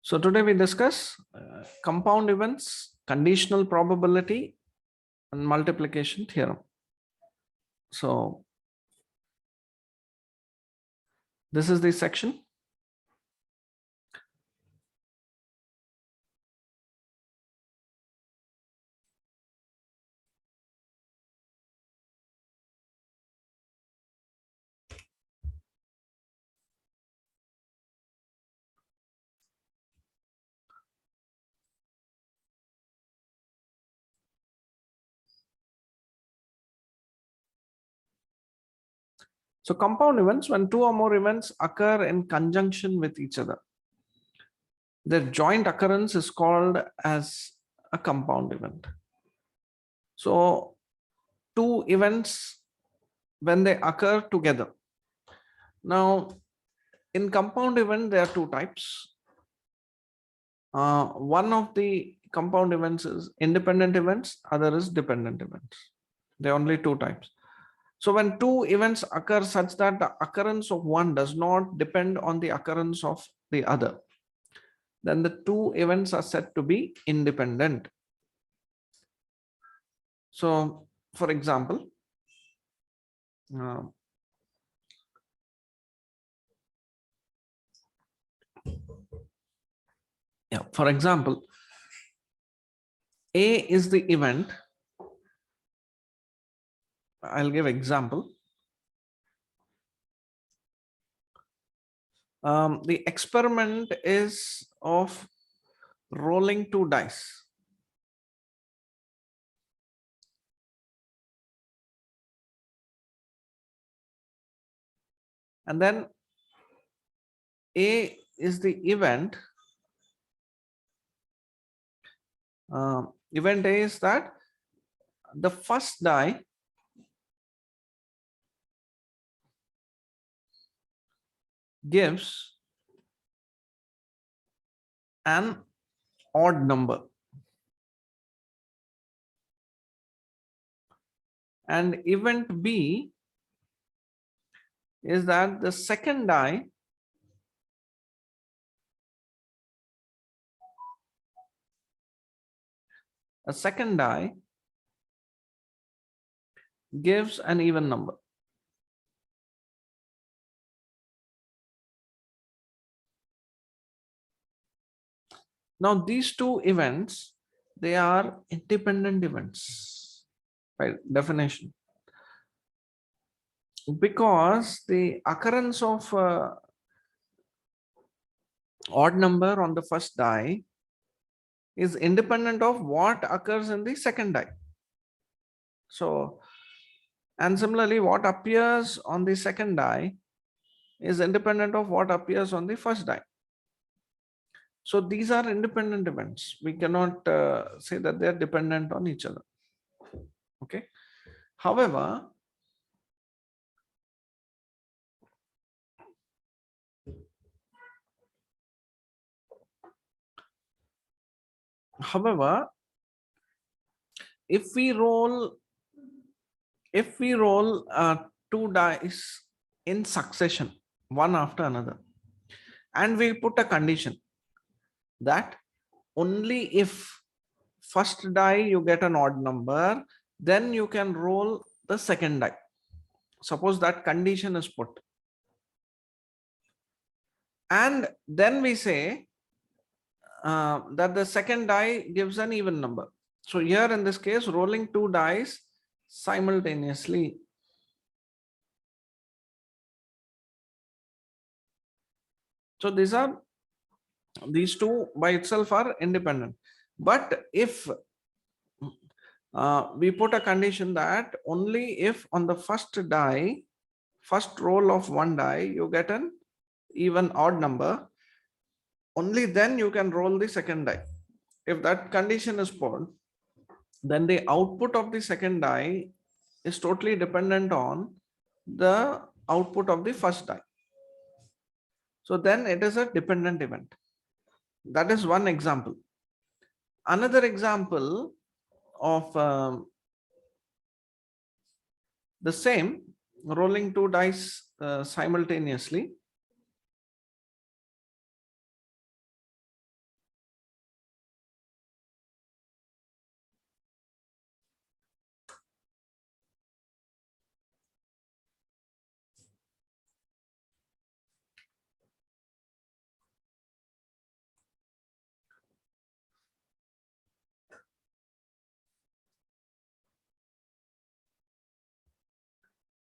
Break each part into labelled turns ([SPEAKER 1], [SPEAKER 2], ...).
[SPEAKER 1] So today we discuss compound events, conditional probability, and multiplication theorem. So this is the section. So compound events, when two or more events occur in conjunction with each other, their joint occurrence is called as a compound event. So two events, when they occur together. Now, in compound event, there are two types. One of the compound events is independent events, other is dependent events. There are only two types. So when two events occur such that the occurrence of one does not depend on the occurrence of the other, then the two events are said to be independent. So for example, for example, A is the event. I'll give example. The experiment is of rolling two dice. And then A is the event. Event A is that the first die gives an odd number. And event B is that the second die gives an even number. Now these two events, they are independent events by definition, because the occurrence of odd number on the first die is independent of what occurs in the second die. So, and similarly, what appears on the second die is independent of what appears on the first die. So these are independent events. We cannot say that they are dependent on each other. Okay. However, if we roll two dice in succession, one after another, and we put a condition that only if first die you get an odd number, then you can roll the second die. Suppose that condition is put. And then we say that the second die gives an even number. So here in this case, rolling two dice simultaneously. So these two by itself are independent. But if we put a condition that only if on the first roll of one die, you get an even odd number, only then you can roll the second die. If that condition is put, then the output of the second die is totally dependent on the output of the first die. So then it is a dependent event. That is one example. Another example of the same rolling two dice simultaneously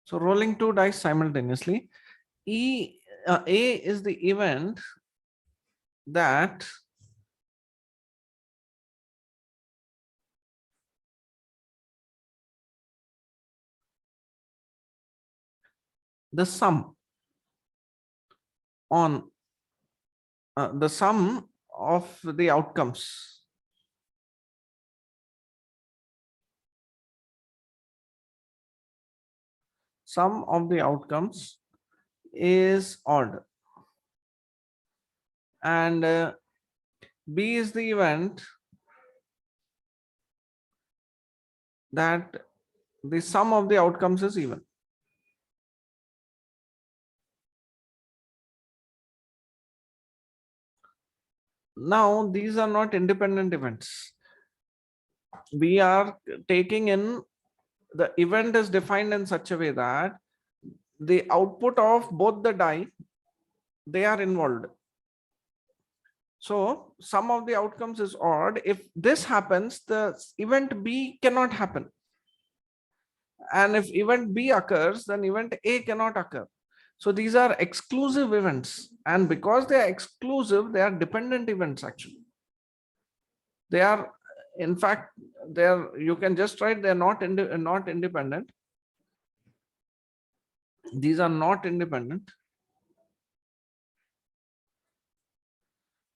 [SPEAKER 1] So rolling two dice simultaneously. A is the event that the sum on the sum of the outcomes is odd, and B is the event that the sum of the outcomes is even. Now these are not independent events. We are taking in the event is defined in such a way that the output of both the die, they are involved. So sum of the outcomes is odd. If this happens, the event B cannot happen. And if event B occurs, then event A cannot occur. So these are exclusive events. And because they are exclusive, they are dependent events actually. They are, in fact, they are, you can just write they are not independent. These are not independent.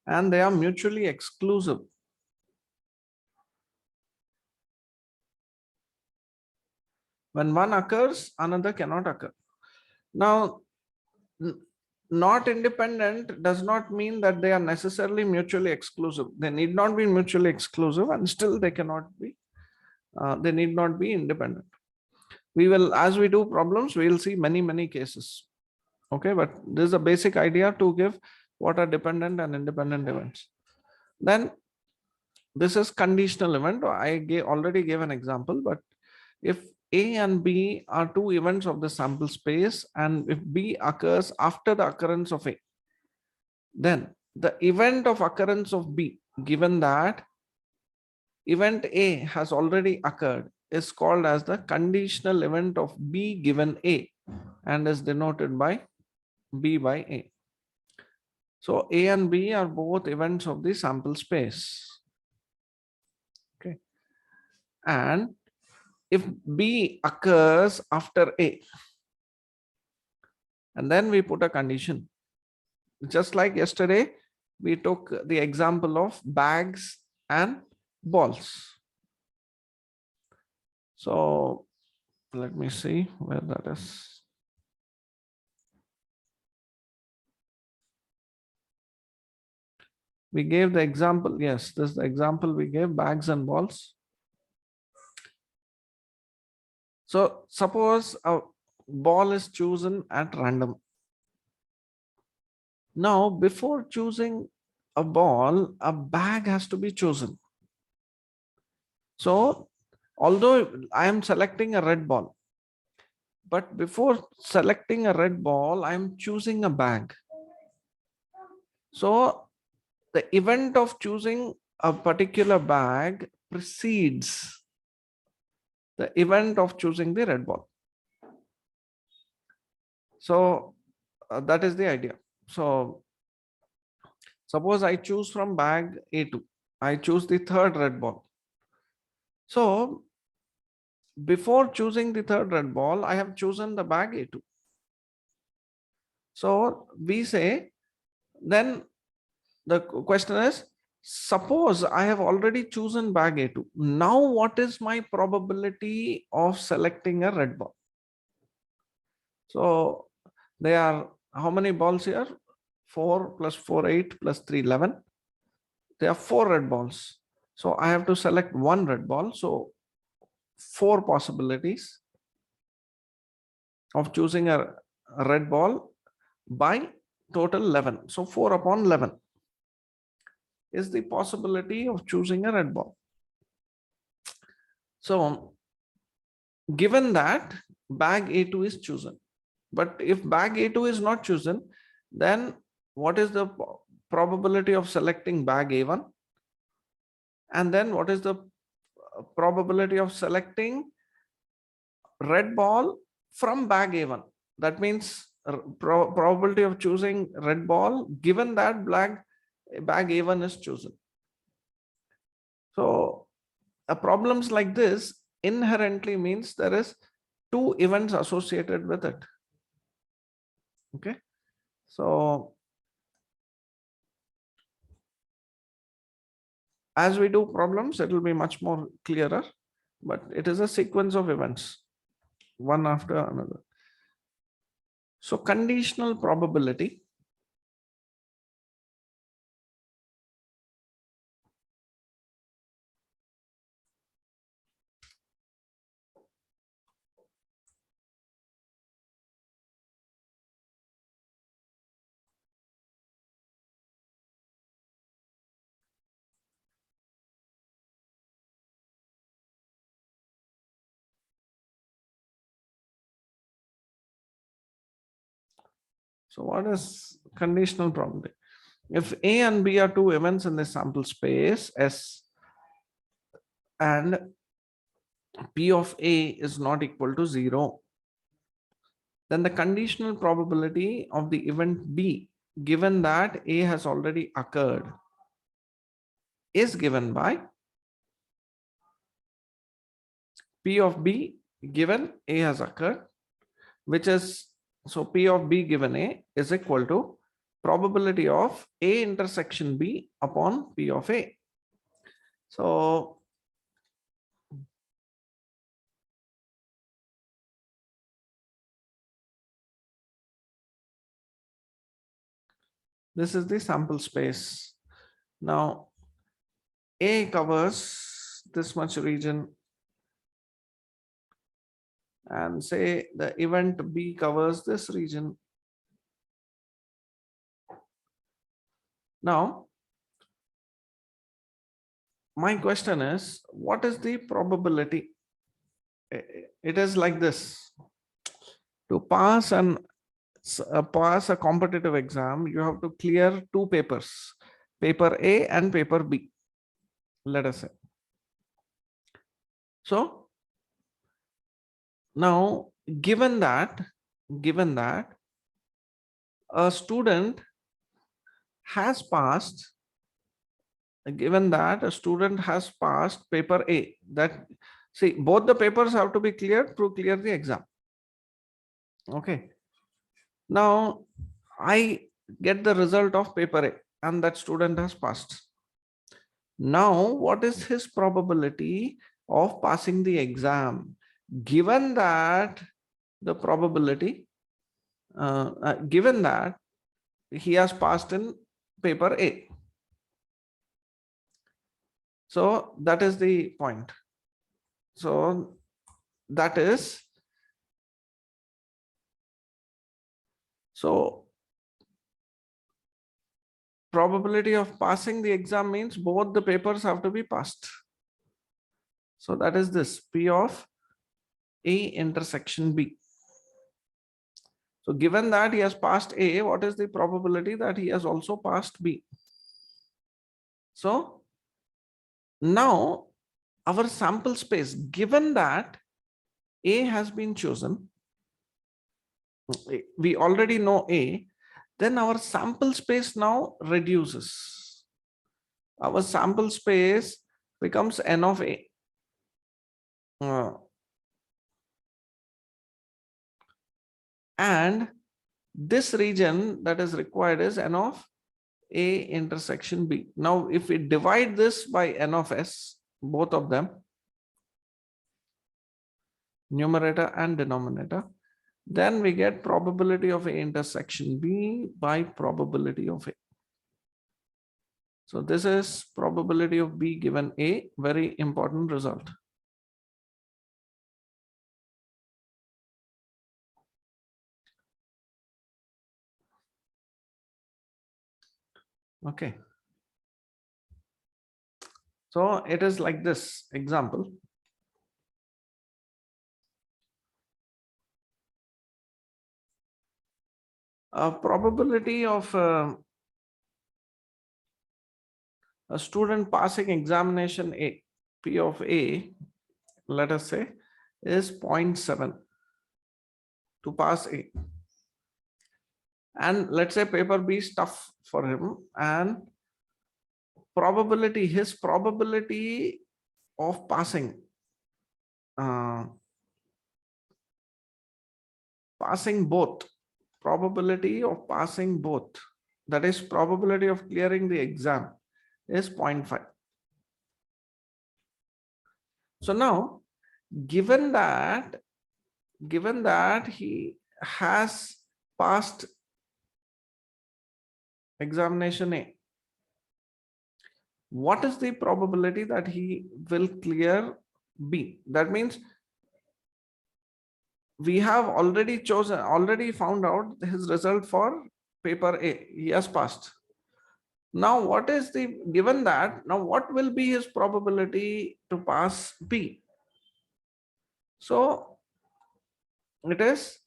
[SPEAKER 1] And they are mutually exclusive. When one occurs, another cannot occur. Now, not independent does not mean that they are necessarily mutually exclusive. They need not be mutually exclusive, and still they cannot be, they need not be independent. We will, as we do problems, we will see many cases. Okay, but this is a basic idea to give what are dependent and independent events. Then this is conditional event. I already gave an example, but if A and B are two events of the sample space, and if B occurs after the occurrence of A, then the event of occurrence of B, given that event A has already occurred, is called as the conditional event of B given A and is denoted by B by A. So A and B are both events of the sample space. Okay. And if B occurs after A, and then we put a condition, just like yesterday, we took the example of bags and balls. So let me see where that is. We gave the example. Yes, this is the example we gave, bags and balls. So suppose a ball is chosen at random. Now, before choosing a ball, a bag has to be chosen. So although I am selecting a red ball, but before selecting a red ball, I am choosing a bag. So the event of choosing a particular bag precedes the event of choosing the red ball. So that is the idea. So suppose I choose from bag A2. I choose the third red ball. So before choosing the third red ball, I have chosen the bag A2. So we say, then the question is, suppose I have already chosen bag A2. Now what is my probability of selecting a red ball? So there are how many balls here? 4 plus 4, 8 plus 3, 11. There are 4 red balls. So I have to select one red ball. So 4 possibilities of choosing a red ball by total 11. So 4 upon 11 is the possibility of choosing a red ball. So given that bag A2 is chosen, but if bag A2 is not chosen, then what is the probability of selecting bag A1? And then what is the probability of selecting red ball from bag A1. That means probability of choosing red ball given that bag A1 is chosen. So problems like this inherently means there is two events associated with it. Okay. So as we do problems, it will be much more clearer, but it is a sequence of events, one after another. So conditional probability. So what is conditional probability? If A and B are two events in the sample space S, and P of A is not equal to 0, then the conditional probability of the event B, given that A has already occurred, is given by P of B given A has occurred, which is, so P of B given A is equal to probability of A intersection B upon P of A. So this is the sample space. Now A covers this much region, and say the event B covers this region. Now my question is, what is the probability? It is like this: to pass a competitive exam, you have to clear two papers, paper A and paper B, let us say. So now given that a student has passed, paper A, that, see, both the papers have to be cleared to clear the exam. Okay. Now I get the result of paper A and that student has passed. Now what is his probability of passing the exam, given that the probability, given that he has passed in paper A? So that is the point. So that is, so probability of passing the exam means both the papers have to be passed. So that is this P of A intersection B. So given that he has passed A, what is the probability that he has also passed B? So now our sample space, given that A has been chosen, we already know A, then our sample space now reduces. Our sample space becomes N of A. And this region that is required is N of A intersection B. Now, if we divide this by N of S, both of them, numerator and denominator, then we get probability of A intersection B by probability of A. So this is probability of B given A, very important result. Okay. So it is like this example. A probability of a student passing examination A, P of A, let us say, is 0.7. to pass A. And let's say paper B is tough for him, and his probability of passing uh, probability of passing both, that is probability of clearing the exam, is 0.5. So now, given that he has passed examination A, what is the probability that he will clear B? That means we have already found out his result for paper A. He has passed. Now, given that, now what will be his probability to pass B? So it is,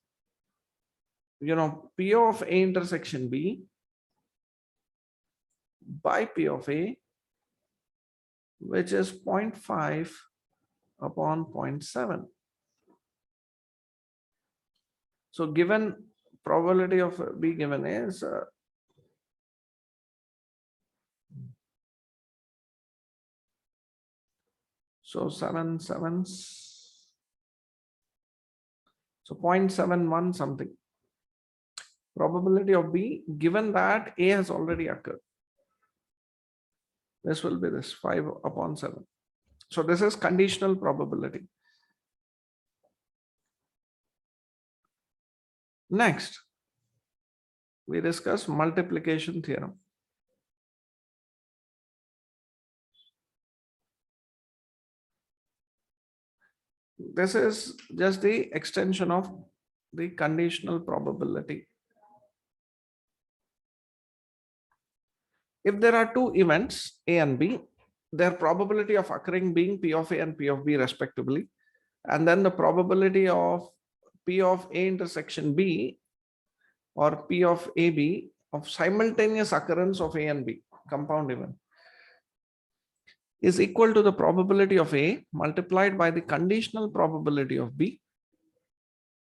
[SPEAKER 1] P of A intersection B by P of A, which is 0.5 upon 0.7. So given probability of B given is so 7 sevens, so 0.71 something. Probability of B, given that A has already occurred. This will be this 5 upon 7. So this is conditional probability. Next, we discuss multiplication theorem. This is just the extension of the conditional probability. If there are two events, A and B, their probability of occurring being P of A and P of B respectively, and then the probability of P of A intersection B or P of AB of simultaneous occurrence of A and B, compound event, is equal to the probability of A multiplied by the conditional probability of B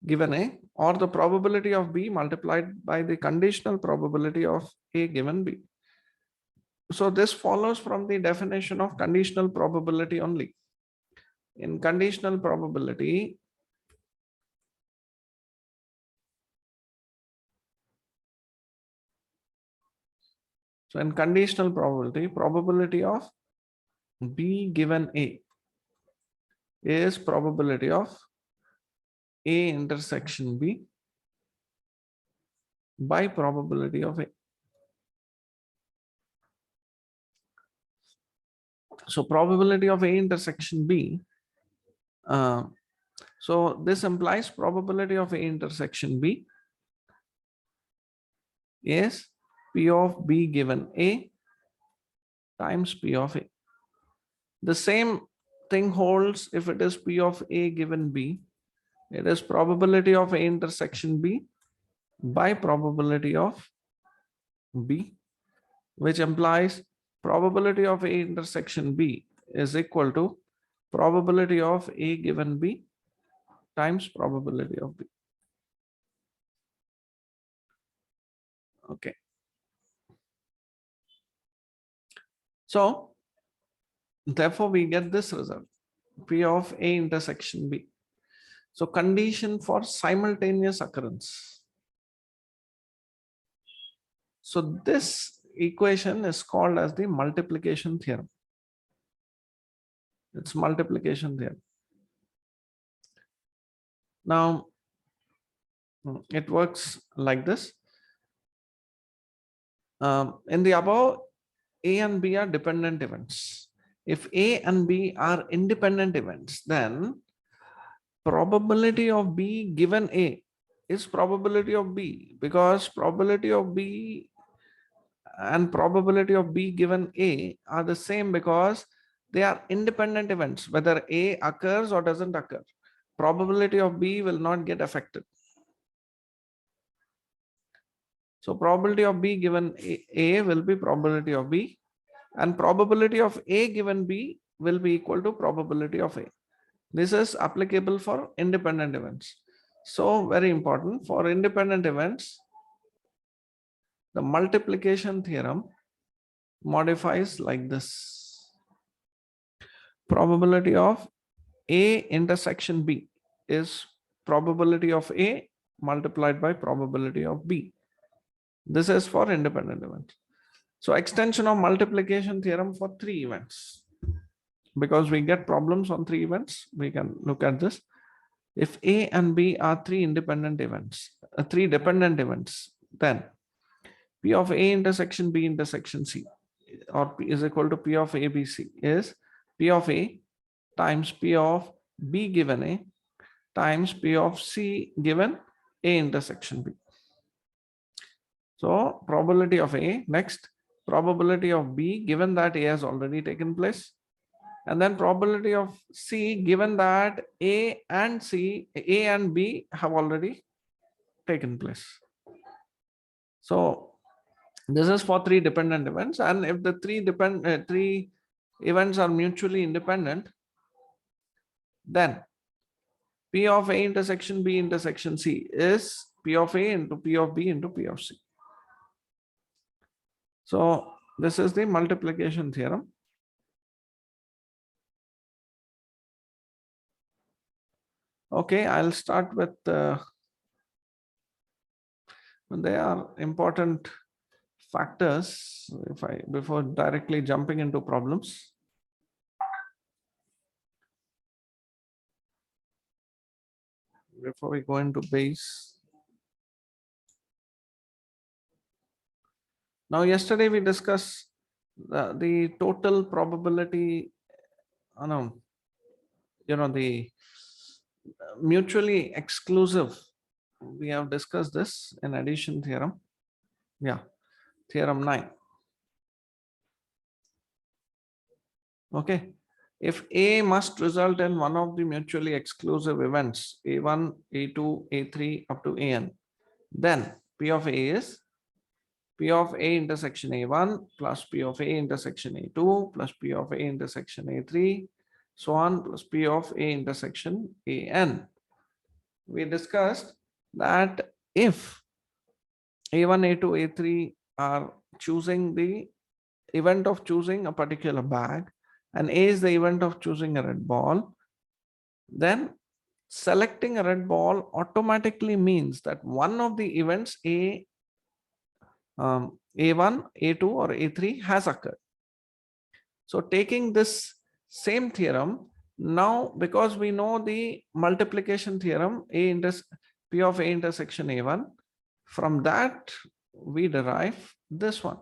[SPEAKER 1] given A, or the probability of B multiplied by the conditional probability of A given B. So this follows from the definition of conditional probability only. In conditional probability, probability of B given A is probability of A intersection B by probability of A. So probability of A intersection B. So this implies probability of A intersection B is P of B given A times P of A. The same thing holds if it is P of A given B. It is probability of A intersection B by probability of B, which implies probability of A intersection B is equal to probability of A given B times probability of B. Okay. So therefore we get this result, P of A intersection B. So condition for simultaneous occurrence. So this equation is called as the multiplication theorem. It's multiplication theorem. Now it works like this. In the above, A and B are dependent events. If A and B are independent events, then probability of B given A is probability of B, because probability of B and probability of B given A are the same because they are independent events. Whether A occurs or doesn't occur, probability of B will not get affected. So probability of B given A will be probability of B, and probability of A given B will be equal to probability of A. This is applicable for independent events. So very important for independent events, the multiplication theorem modifies like this. Probability of A intersection B is probability of A multiplied by probability of B. This is for independent events. So extension of multiplication theorem for 3 events. Because we get problems on 3 events, we can look at this. If A and B are 3 independent events, 3 dependent events, then P of A intersection B intersection C, or P is equal to P of ABC, is P of A times P of B given A times P of C given A intersection B. So probability of A, next probability of B given that A has already taken place, and then probability of C given that A and B have already taken place. So this is for 3 dependent events, and if the 3 events are mutually independent, then P of A intersection B intersection C is P of A into P of B into P of C. So this is the multiplication theorem. Okay, I'll start with there are important factors before directly jumping into problems. Before we go into base. Now, yesterday we discussed the total probability, the mutually exclusive. We have discussed this in addition theorem. Yeah, theorem 9. Okay. If A must result in one of the mutually exclusive events, A1, A2, A3 up to AN, then P of A is P of A intersection A1 plus P of A intersection A2 plus P of A intersection A3, so on, plus P of A intersection AN. We discussed that if A1, A2, A3 are choosing the event of choosing a particular bag, and A is the event of choosing a red ball, then selecting a red ball automatically means that one of the events A1, A2 or A3 has occurred. So taking this same theorem, now because we know the multiplication theorem, P of A intersection A1, from that we derive this one.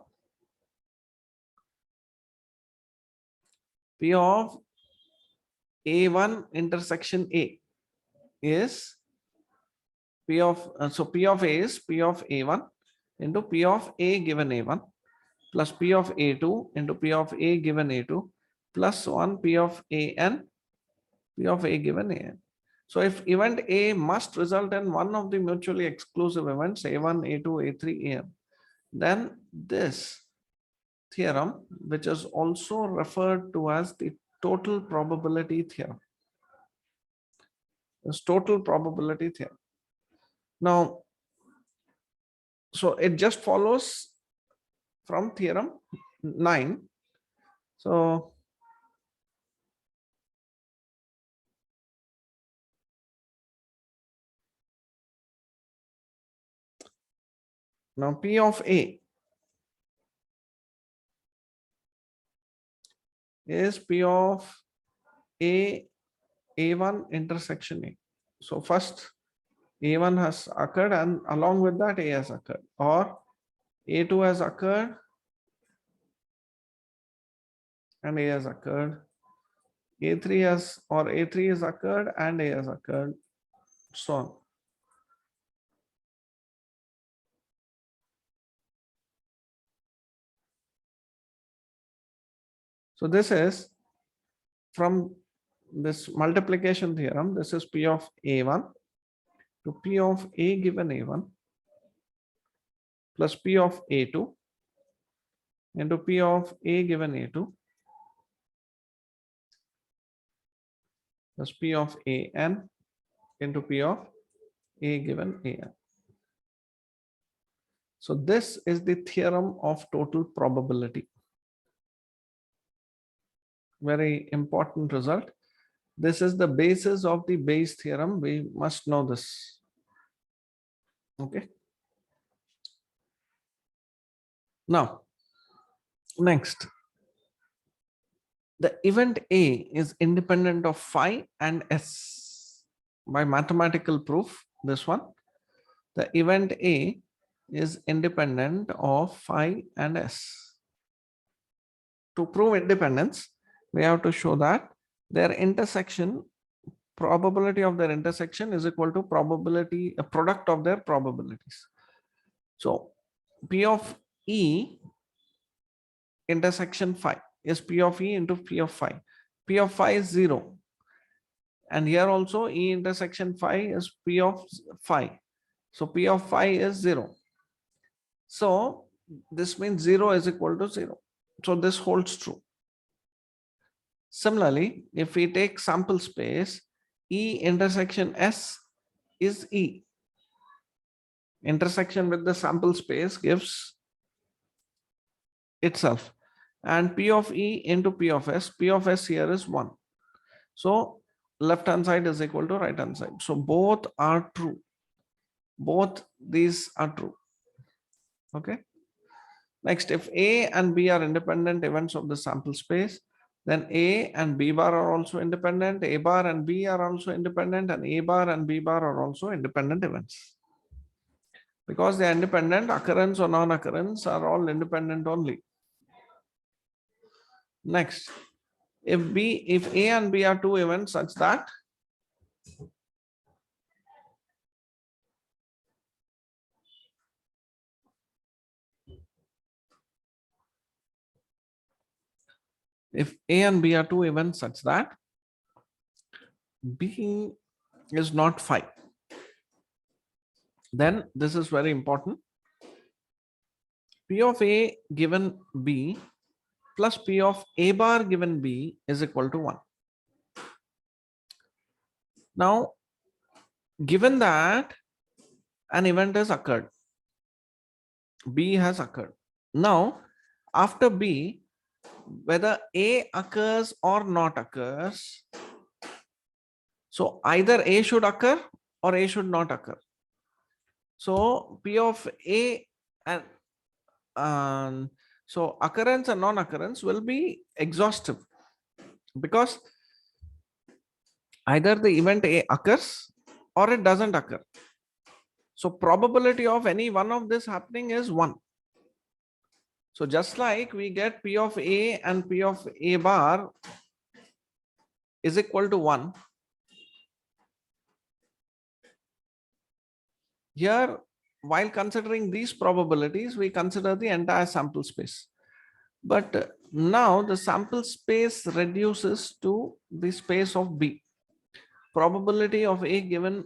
[SPEAKER 1] P of A1 intersection A is P of P of A is P of A1 into P of A given A1 plus P of A2 into P of A given A2 plus 1 P of AN, P of A given AN. So if event A must result in one of the mutually exclusive events A1, A2, A3, AN, then this theorem, which is also referred to as the total probability theorem, is total probability theorem. Now, so it just follows from theorem 9. So now P of A is P of A1 intersection A. So first A1 has occurred, and along with that A has occurred, or A2 has occurred and A has occurred, A3 has occurred and A has occurred, so on. So this is from this multiplication theorem, this is P of A1 to P of A given A1 plus P of A2 into P of A given A2 plus P of AN into P of A given AN. So this is the theorem of total probability. Very important result. This is the basis of the Bayes theorem. We must know this. Okay. Now, next, the event A is independent of phi and S. By mathematical proof, this one, the event A is independent of phi and S. To prove independence, we have to show that their intersection, probability of their intersection is equal to probability, a product of their probabilities. So P of E intersection phi is P of E into P of phi. P of phi is 0. And here also E intersection phi is P of phi. So P of phi is 0. So this means 0 is equal to 0. So this holds true. Similarly, if we take sample space, E intersection S is E. Intersection with the sample space gives itself. And P of E into P of S here is 1. So left hand side is equal to right hand side. So both are true. Both these are true. Okay. Next, if A and B are independent events of the sample space, then A and B bar are also independent, A bar and B are also independent, and A bar and B bar are also independent events. Because they are independent, occurrence or non-occurrence are all independent only. Next, if A and B are two events such that if A and B are two events such that B is not phi, then this is very important. P of A given B plus P of A bar given B is equal to 1. Now, given that an event has occurred, B has occurred. Now, after B, whether A occurs or not occurs, so either A should occur or A should not occur. So P of A and so occurrence and non-occurrence will be exhaustive because either the event A occurs or it doesn't occur. So probability of any one of this happening is 1. So just like we get P of A and P of A bar is equal to 1. Here, while considering these probabilities, we consider the entire sample space. But now the sample space reduces to the space of B. Probability of A given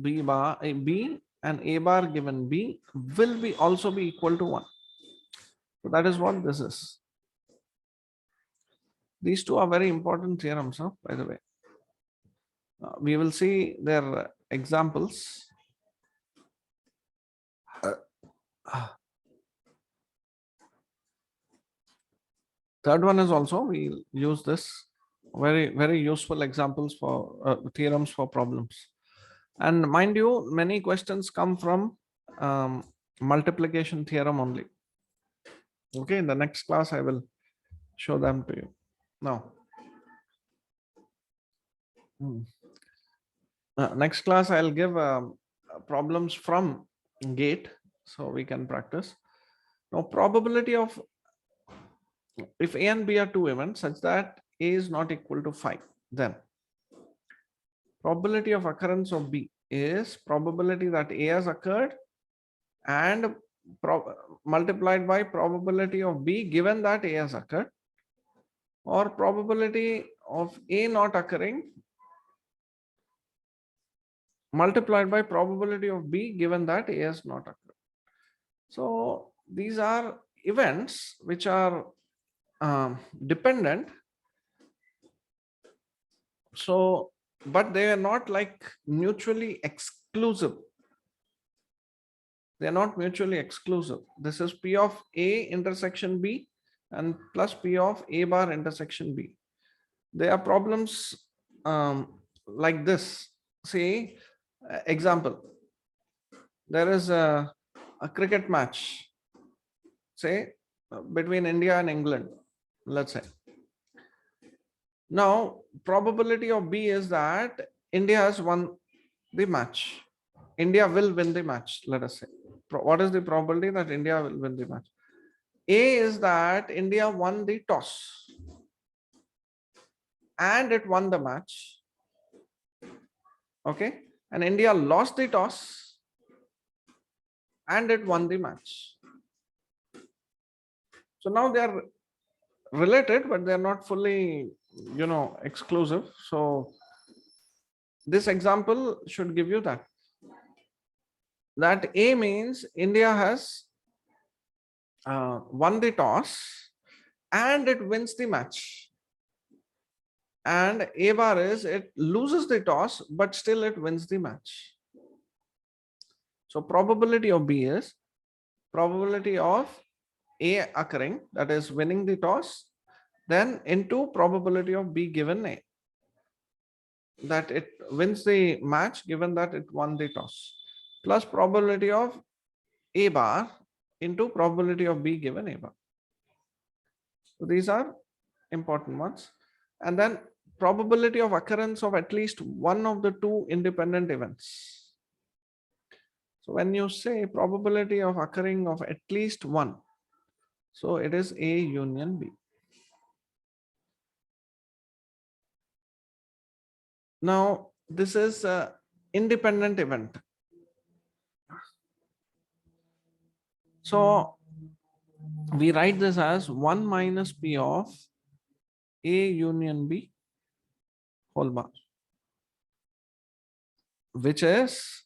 [SPEAKER 1] B bar, B and A bar given B will be also be equal to 1. So that is what this is. These two are very important theorems, huh, by the way. We will see their examples. Third one is also, we'll use this very useful examples for theorems for problems. And mind you, many questions come from multiplication theorem only. Okay, in the next class, I will show them to you. Now, next class, I'll give problems from gate so we can practice. Now, probability of if A and B are two events such that A is not equal to 5, then probability of occurrence of B is probability that A has occurred and multiplied by probability of B given that A has occurred, or probability of A not occurring multiplied by probability of B given that A has not occurred. So these are events which are dependent. So but they are not like mutually exclusive. They are not mutually exclusive. This is P of A intersection B and plus P of A bar intersection B. There are problems like this. Say, example, there is a cricket match, say, between India and England, let's say. Now, probability of B is that India has won the match. India will win the match, let us say. What is the probability that India will win the match? A is that India won the toss and it won the match. Okay. And India lost the toss and it won the match. So now they are related, but they are not fully, exclusive. So this example should give you that A means India has won the toss and it wins the match. And A bar is it loses the toss, but still it wins the match. So probability of B is probability of A occurring, that is winning the toss, then into probability of B given A, that it wins the match given that it won the toss, plus probability of A bar into probability of B given A bar. So these are important ones. And then probability of occurrence of at least one of the two independent events. So when you say probability of occurring of at least one, so it is A union B. Now this is a independent event. So we write this as 1 minus P of A union B whole bar, which is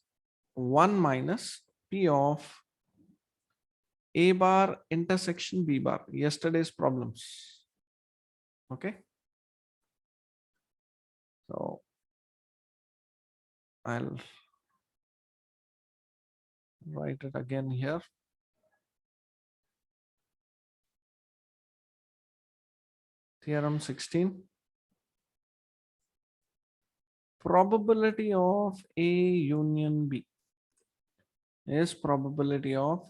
[SPEAKER 1] 1 minus P of A bar intersection B bar, yesterday's problems. Okay. So I'll write it again here. Theorem 16. Probability of A union B is probability of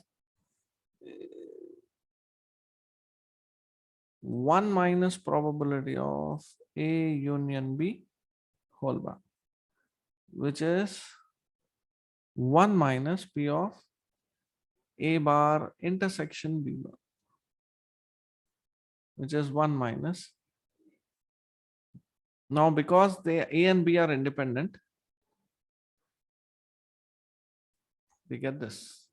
[SPEAKER 1] 1 minus probability of A union B whole bar, which is 1 minus P of A bar intersection B bar, which is 1 minus. Now, because they A and B are independent, we get this.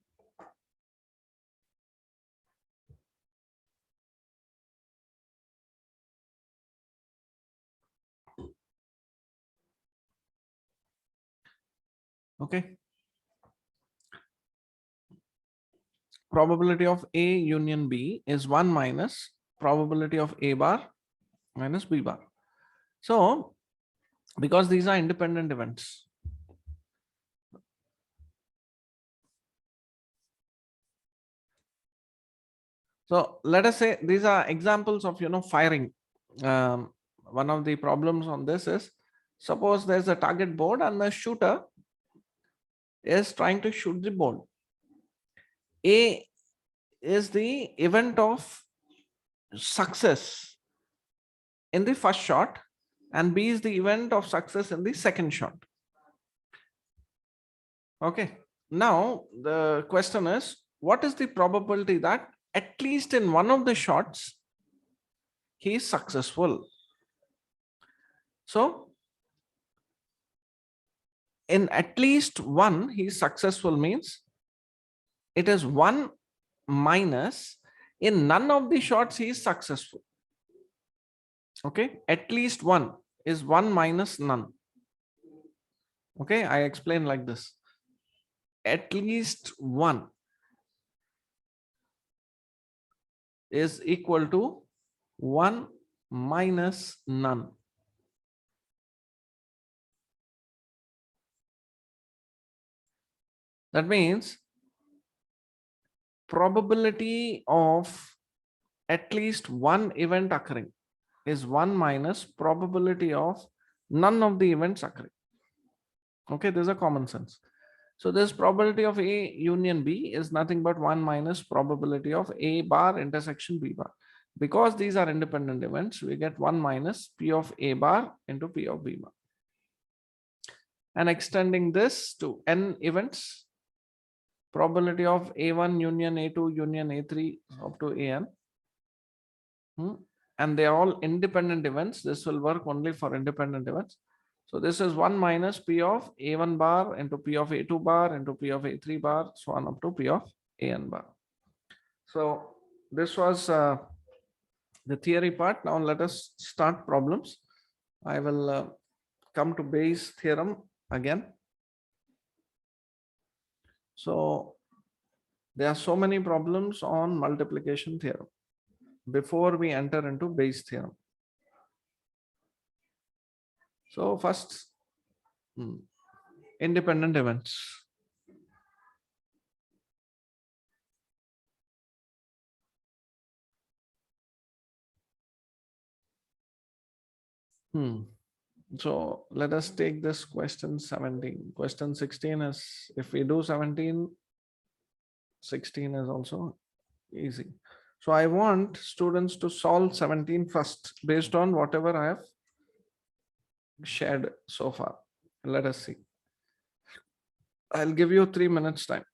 [SPEAKER 1] Okay. Probability of A union B is 1 minus probability of A bar minus B bar. So, because these are independent events, so let us say these are examples of firing. One of the problems on this is, suppose there's a target board and the shooter is trying to shoot the board. A is the event of success in the first shot and B is the event of success in the second shot. Okay. Now the question is, what is the probability that at least in one of the shots he is successful? So in at least one he is successful means it is 1 minus in none of the shots he is successful. Okay, at least one is 1 minus none. Okay, I explain like this. At least one is equal to 1 minus none. That means probability of at least one event occurring is 1 minus probability of none of the events occurring. Okay, there's a common sense. So this probability of A union B is nothing but 1 minus probability of A bar intersection B bar. Because these are independent events, we get 1 minus P of A bar into P of B bar. And extending this to n events, probability of A1 union A2 union A3 up to AN. And they are all independent events. This will work only for independent events. So this is 1 minus P of A1 bar into P of A2 bar into P of A3 bar, so on up to P of AN bar. So this was the theory part. Now let us start problems. I will come to Bayes' theorem again. So there are so many problems on multiplication theorem before we enter into Bayes' theorem. So first, independent events. So let us take this question 17. Question 16 is, if we do 17, 16 is also easy. So I want students to solve 17 first based on whatever I have shared so far. Let us see. I'll give you 3 minutes time.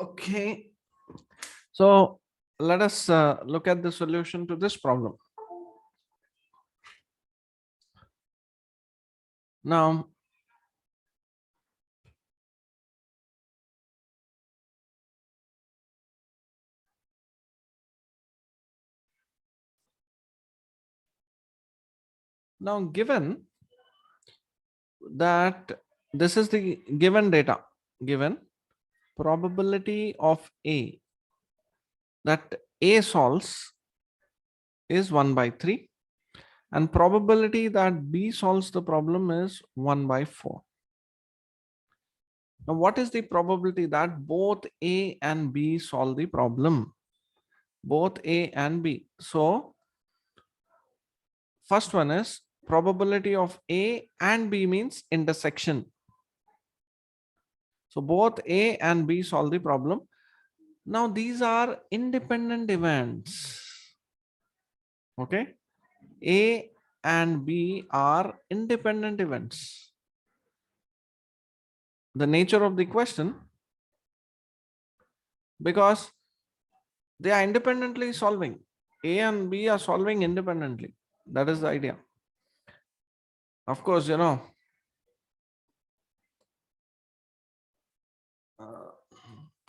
[SPEAKER 1] Okay. So let us look at the solution to this problem. Now, given that this is the given data, given probability of A that A solves is 1 by 3 and probability that B solves the problem is 1 by 4. Now, what is the probability that both A and B solve the problem? Both A and B. So, first one is probability of A and B means intersection. So, both A and B solve the problem. Now, these are independent events. Okay. A and B are independent events. The nature of the question, because they are independently solving. A and B are solving independently. That is the idea. Of course,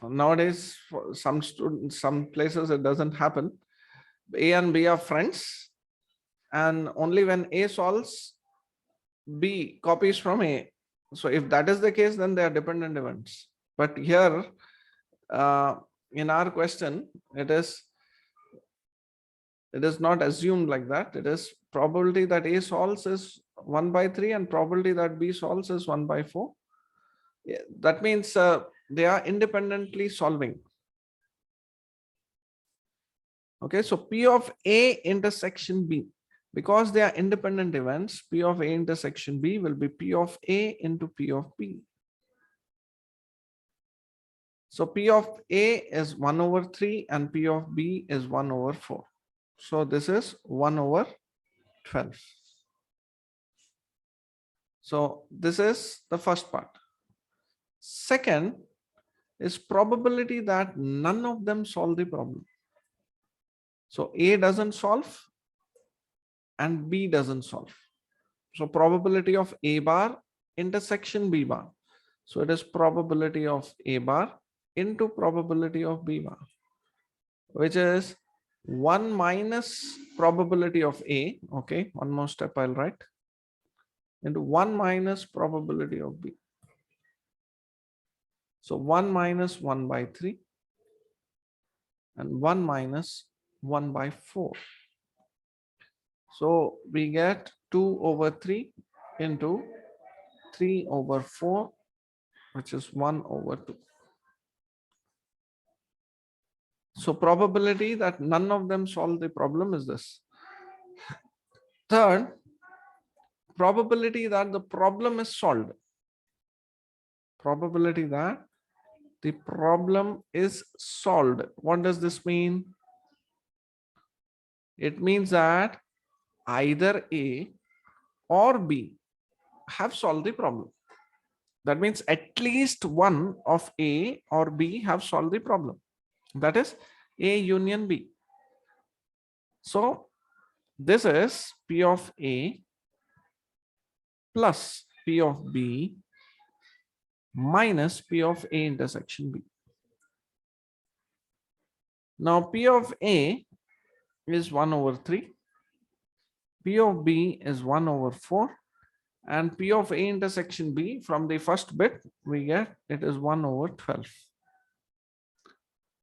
[SPEAKER 1] nowadays for some students, some places it doesn't happen. A and B are friends, and only when A solves, B copies from A. So if that is the case, then they are dependent events. But here, uh, in our question, it is not assumed like that. It is probability that A solves is 1 by 3 and probability that B solves is 1 by 4. Yeah, that means they are independently solving. Okay, so P of A intersection B, because they are independent events, P of A intersection B will be P of A into P of B. So P of A is 1 over 3 and P of B is 1 over 4. So this is 1 over 12. So this is the first part. Second is probability that none of them solve the problem. So A doesn't solve and B doesn't solve. So probability of A bar intersection B bar. So it is probability of A bar into probability of B bar, which is 1 minus probability of A. Okay, one more step I'll write, into 1 minus probability of B. So 1 minus 1 by 3 and 1 minus 1 by 4. So we get 2 over 3 into 3 over 4, which is 1 over 2. So probability that none of them solve the problem is this. Third, probability that the problem is solved. Probability that the problem is solved. What does this mean? It means that either A or B have solved the problem. That means at least one of A or B have solved the problem. That is A union B. So this is P of A plus P of B minus P of A intersection B. Now P of A is 1 over 3. P of B is 1 over 4. And P of A intersection B, from the first bit, we get it is 1 over 12.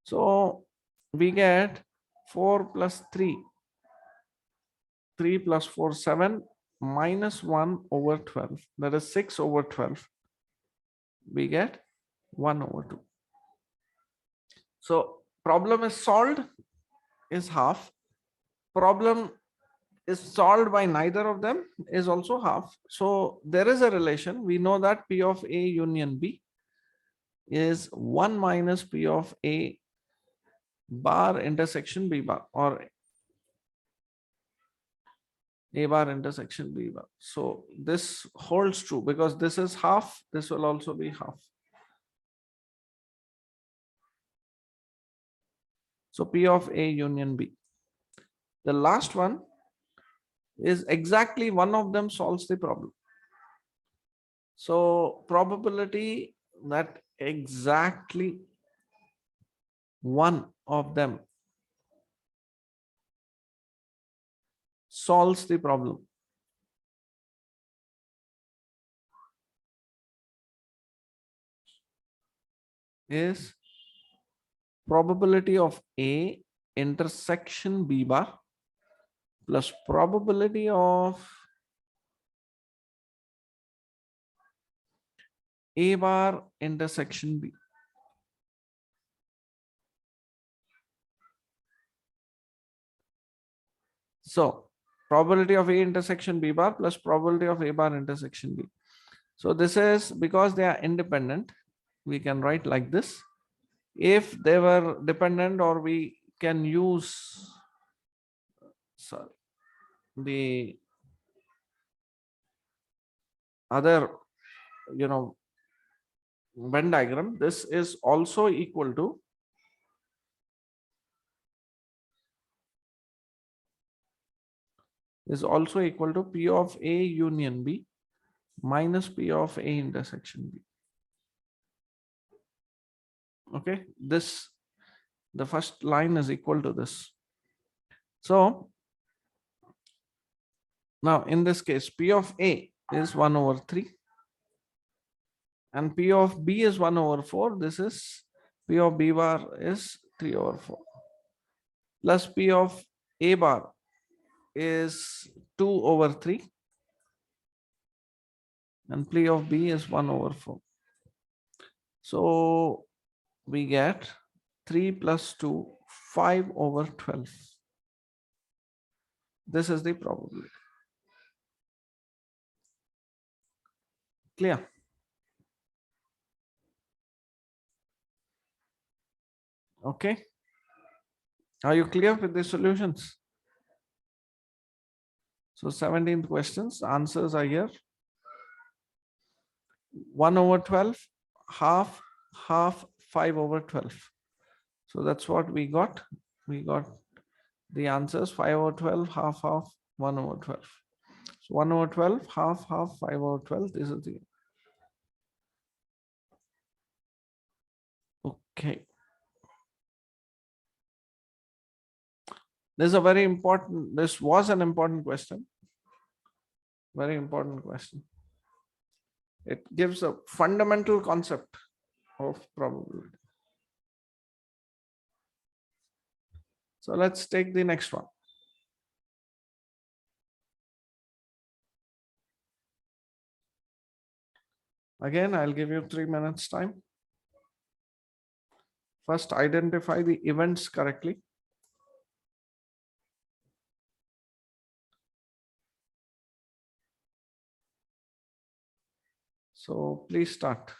[SPEAKER 1] So we get 4 plus 3. 3 plus 4, 7 minus 1 over 12. That is 6 over 12. We get 1 over 2. So problem is solved is half. Problem is solved by neither of them is also half. So there is a relation. We know that P of A union B is 1 minus P of A bar intersection B bar, or A bar intersection B bar. So this holds true because this is half. This will also be half. So P of A union B. The last one is exactly one of them solves the problem. So probability that exactly one of them solves the problem is probability of A intersection B bar plus probability of A bar intersection B. So probability of A intersection B bar plus probability of A bar intersection B. So this is because they are independent. We can write like this. If they were dependent, or we can use, sorry, the other, Venn diagram, this is also equal to P of A union B minus P of A intersection B. Okay, this, the first line is equal to this. So now in this case, P of A is 1 over 3 and P of B is 1 over 4. This is P of B bar is 3 over 4 plus P of A bar is 2 over 3 and P of B is 1 over 4. So we get 3 plus 2, 5 over 12. This is the probability. Clear? Okay. Are you clear with the solutions? So 17th questions, answers are here. 1 over 12, half, half, 5 over 12. So that's what we got. We got the answers 5 over 12, half, half, 1 over 12. So 1 over 12, half, half, 5 over 12. This is the. Okay. This is a very important, this was an important question. Very important question. It gives a fundamental concept of probability. So let's take the next one. Again, I'll give you 3 minutes time. First, identify the events correctly. So please start.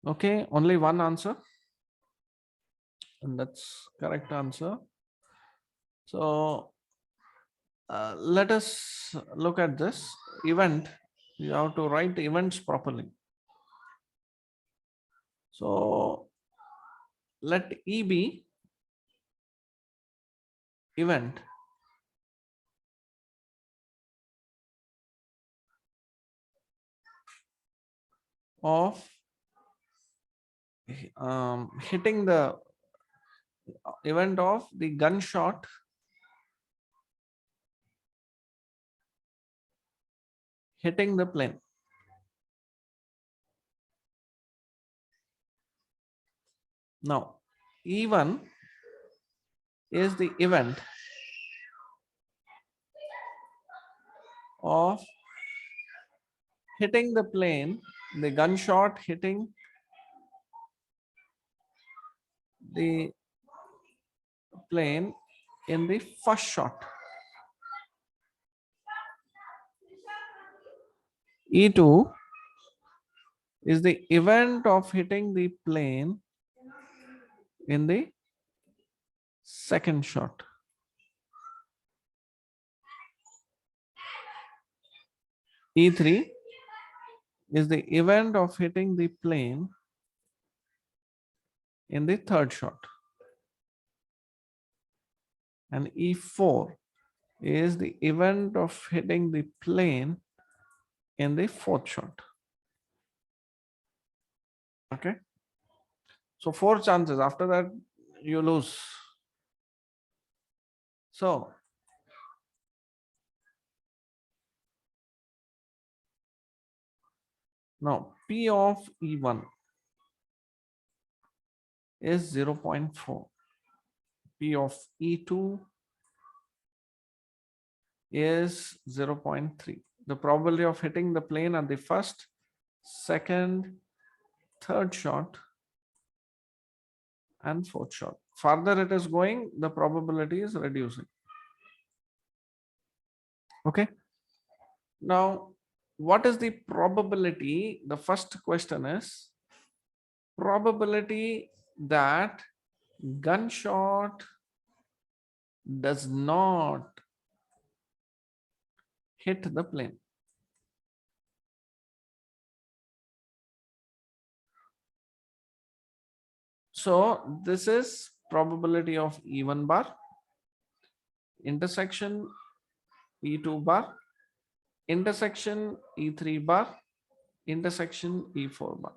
[SPEAKER 1] Okay, only one answer, and that's correct answer. So let us look at this event. You have to write events properly. So let E be event of hitting the event of the gunshot hitting the plane. Now, E1 is the event of hitting the plane, the gunshot hitting the plane in the first shot. E2 is the event of hitting the plane in the second shot. E3 is the event of hitting the plane in the third shot. And E4 is the event of hitting the plane in the fourth shot. Okay. So 4 chances. After that, you lose. So now P of E1 is 0.4. P of E2 is 0.3. The probability of hitting the plane at the first, second, third shot, and fourth shot. Further it is going, the probability is reducing. Okay. Now, what is the probability? The first question is probability that gunshot does not hit the plane. So this is probability of E1 bar, intersection E2 bar, intersection E3 bar, intersection E4 bar.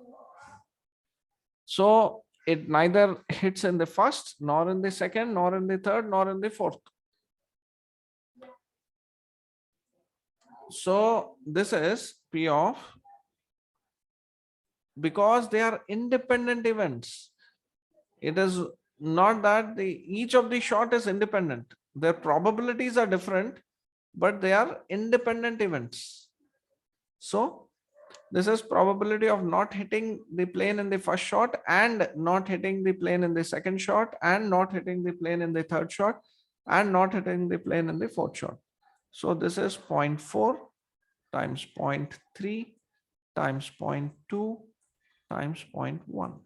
[SPEAKER 1] So it neither hits in the first, nor in the second, nor in the third, nor in the fourth. So this is P of, because they are independent events. It is not that each of the shot is independent. Their probabilities are different, but they are independent events. So this is probability of not hitting the plane in the first shot and not hitting the plane in the second shot and not hitting the plane in the third shot and not hitting the plane in the fourth shot. So this is 0.4 times 0.3 times 0.2 times 0.1.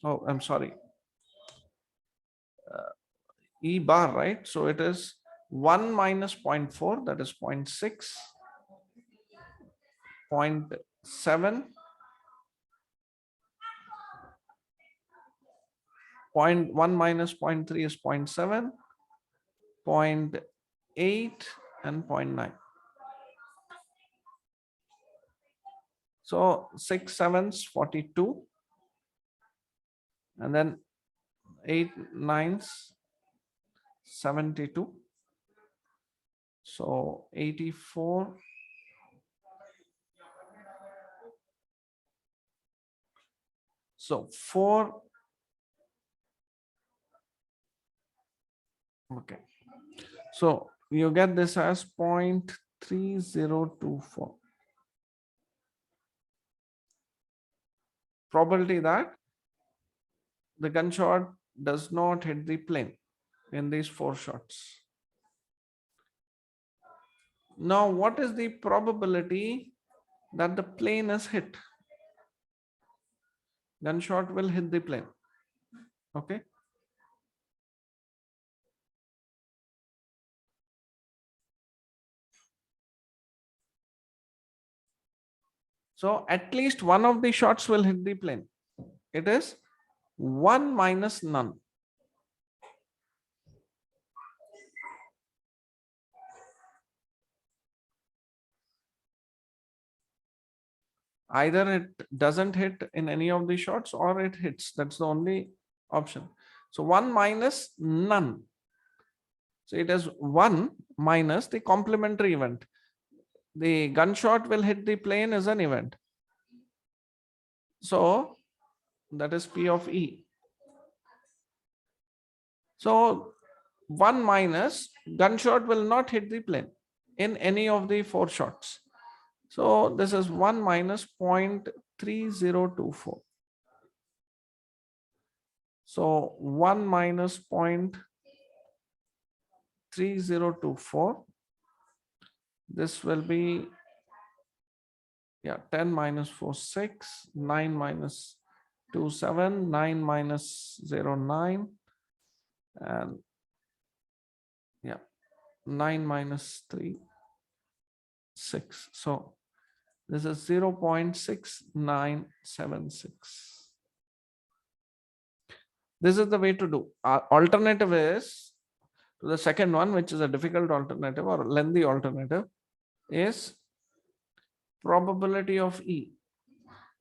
[SPEAKER 1] Oh, I'm sorry. E bar, right? So it is 1 minus 0.4, that is 0.6, 0.7, 0.1 minus 0.3 is 0.7, 0.8 and 0.9. So 6 sevens, 42, and then 8 nines, 72. So 84. So 4. Okay. So you get this as 0.3024. Probability that the gunshot does not hit the plane in these 4 shots. Now, what is the probability that the plane is hit? gunshot will hit the plane. Okay. So at least one of the shots will hit the plane. It is 1 minus none. Either it doesn't hit in any of the shots or it hits. That's the only option. So 1 minus none. So it is 1 minus the complementary event. The gunshot will hit the plane as an event. So that is P of E. So 1 minus gunshot will not hit the plane in any of the 4 shots. So this is 1 minus 0.3024. So 1 minus 0.3024. This will be 10 minus 4, 6, 9 minus 2, 7, 9 minus 0, 9, and 9 minus 3, 6. So this is 0.6976. This is the way to do. Our alternative is to the second one, which is a difficult alternative or lengthy alternative, is probability of E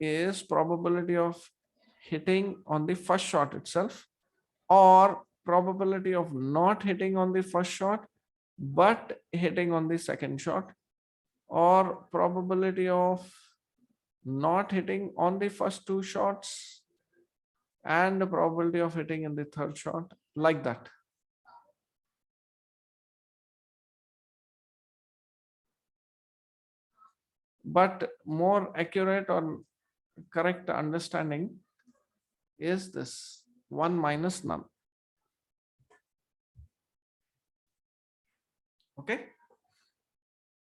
[SPEAKER 1] is probability of hitting on the first shot itself, or probability of not hitting on the first shot but hitting on the second shot, or probability of not hitting on the first 2 shots and the probability of hitting in the third shot, like that. But more accurate or correct understanding is this 1 minus none. Okay.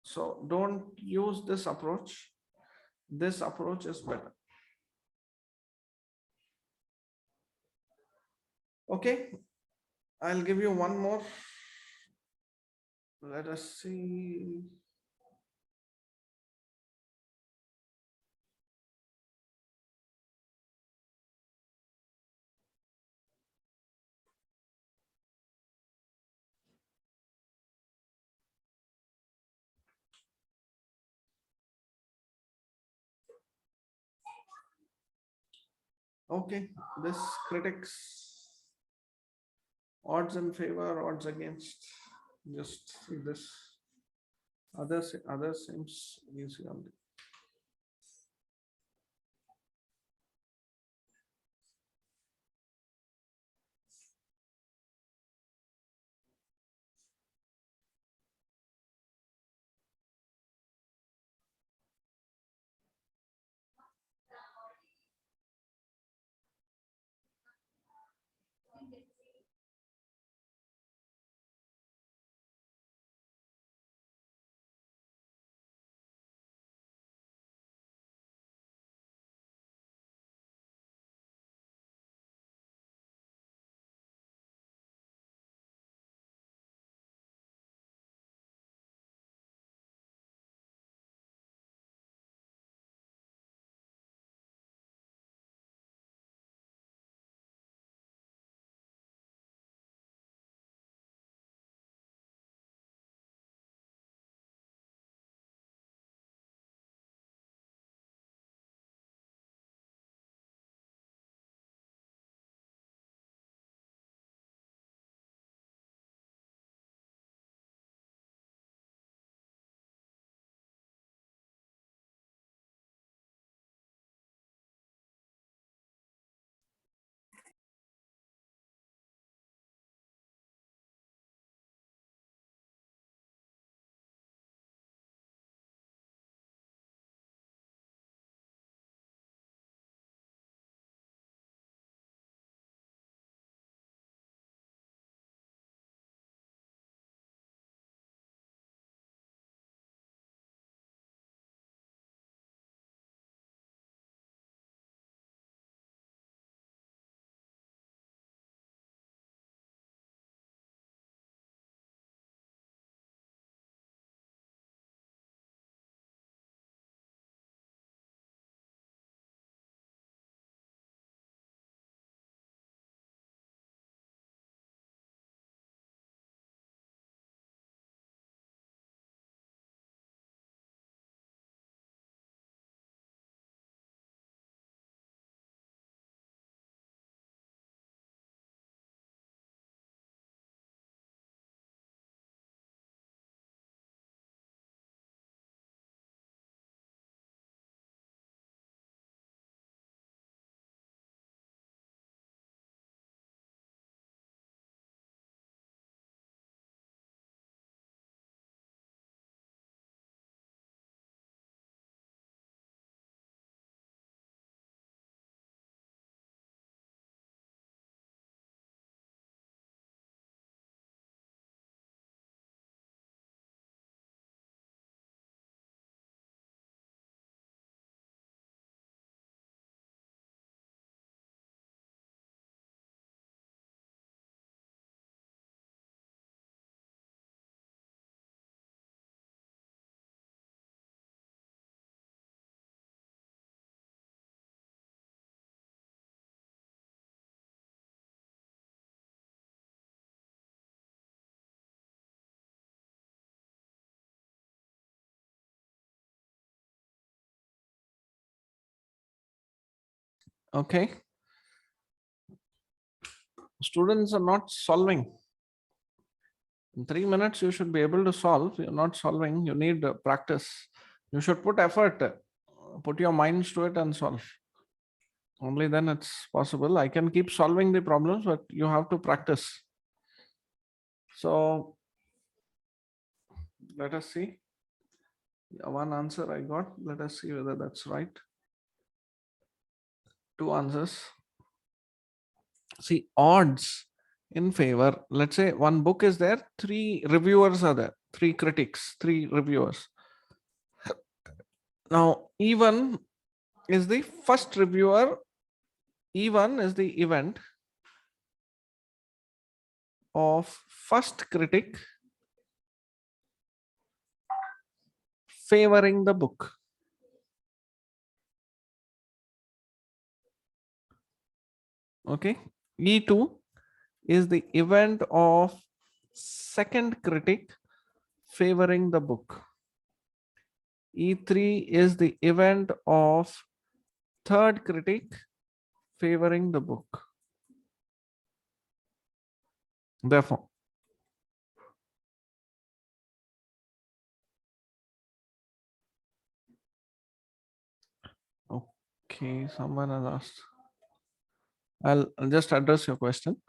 [SPEAKER 1] So don't use this approach. This approach is better. Okay. I'll give you one more. Let us see. Okay, this critics odds in favor, odds against. Just see this. Others seems easy only. Okay. Students are not solving. In 3 minutes, you should be able to solve. You're not solving. You need practice. You should put effort. Put your minds to it and solve. Only then it's possible. I can keep solving the problems, but you have to practice. So let us see. One answer I got. Let us see whether that's right. Two answers. See, odds in favor. Let's say one book is there, three reviewers are there, three critics, three reviewers. Now, even is the first reviewer, even is the event of first critic favoring the book. Okay. E2 is the event of second critic favoring the book. E3 is the event of third critic favoring the book. Therefore, okay, someone has asked. I'll just address your question.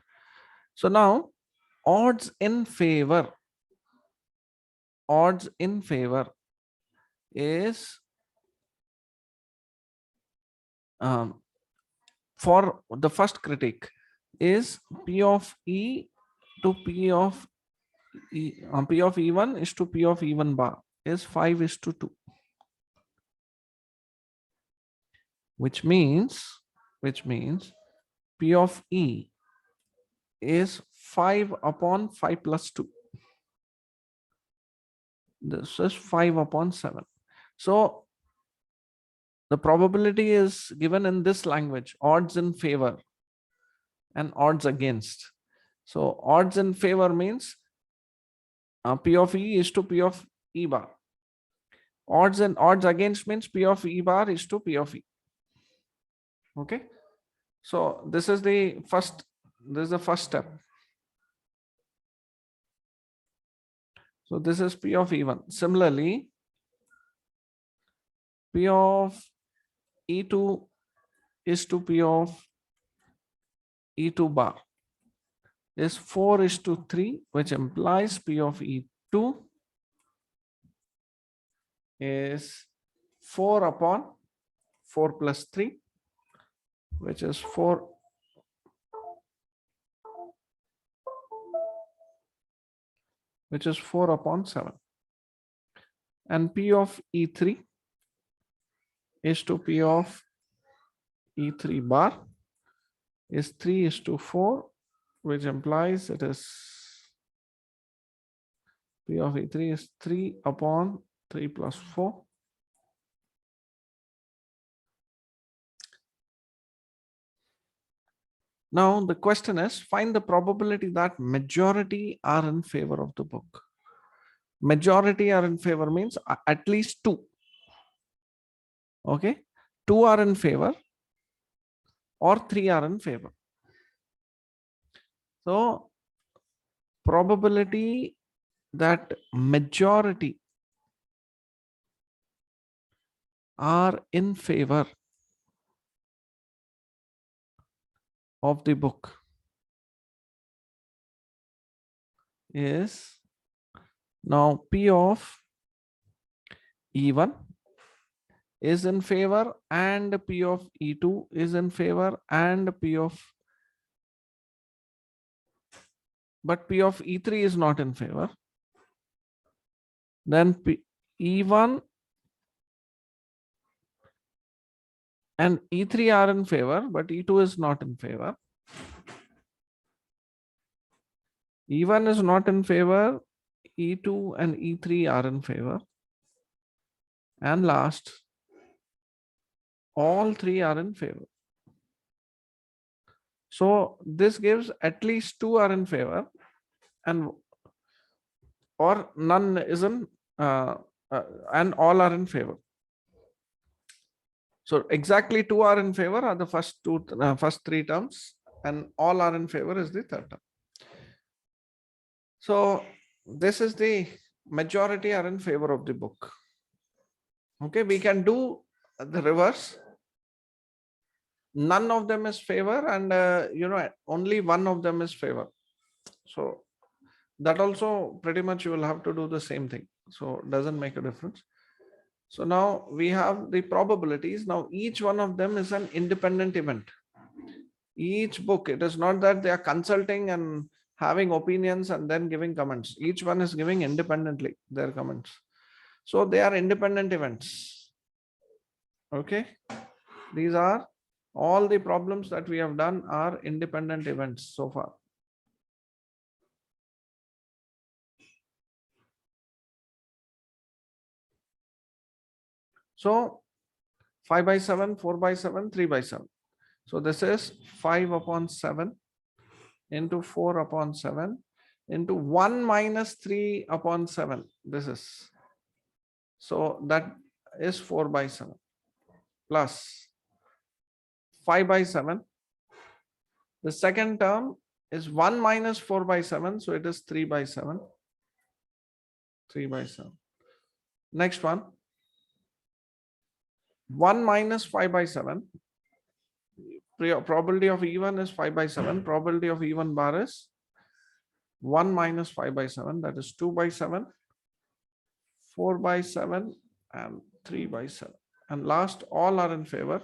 [SPEAKER 1] So now, odds in favor is for the first critic is P of E to P of E, P of E1 is to P of E1 bar is 5:2, which means P of E is 5 upon 5 plus 2. This is 5 upon 7. So the probability is given in this language, odds in favor and odds against. So odds in favor means P of E is to P of E bar. Odds and odds against means P of E bar is to P of E. Okay. So this is the first step. So this is P of E1. Similarly, P of E2 is to P of E2 bar is 4:3, which implies P of E2 is 4 upon 4 plus 3, which is 4. Which is 4 upon 7. And P of E3 is to P of E3 bar is 3:4, which implies it is P of E3 is 3 upon 3 plus 4. Now the question is, find the probability that majority are in favor of the book. Majority are in favor means at least 2. Okay. 2 are in favor or 3 are in favor. So probability that majority are in favor of the book is now P of E1 is in favor and P of E2 is in favor and but P of E3 is not in favor. Then E1 and E3 are in favor, but E2 is not in favor. E1 is not in favor, E2 and E3 are in favor. And last, all three are in favor. So this gives at least 2 are in favor and or none isn't and all are in favor. So exactly two are in favor are the first three terms, and all are in favor is the third term. So this is the majority are in favor of the book. Okay, we can do the reverse. None of them is favor, and only one of them is favor. So that also pretty much you will have to do the same thing. So it doesn't make a difference. So now we have the probabilities. Now each one of them is an independent event. Each book, it is not that they are consulting and having opinions and then giving comments. Each one is giving independently their comments. So they are independent events. Okay. These are all the problems that we have done are independent events so far. So 5 by 7, 4 by 7, 3 by 7. So this is 5 upon 7 into 4 upon 7 into 1 minus 3 upon 7. This is, so that is 4 by 7 plus 5 by 7. The second term is 1 minus 4 by 7. So it is 3 by 7. 3 by 7. Next one. 1 minus 5 by 7. Probability of even is 5 by 7. Probability of even bar is 1 minus 5 by 7. That is 2 by 7. 4 by 7 and 3 by 7. And last, all are in favor.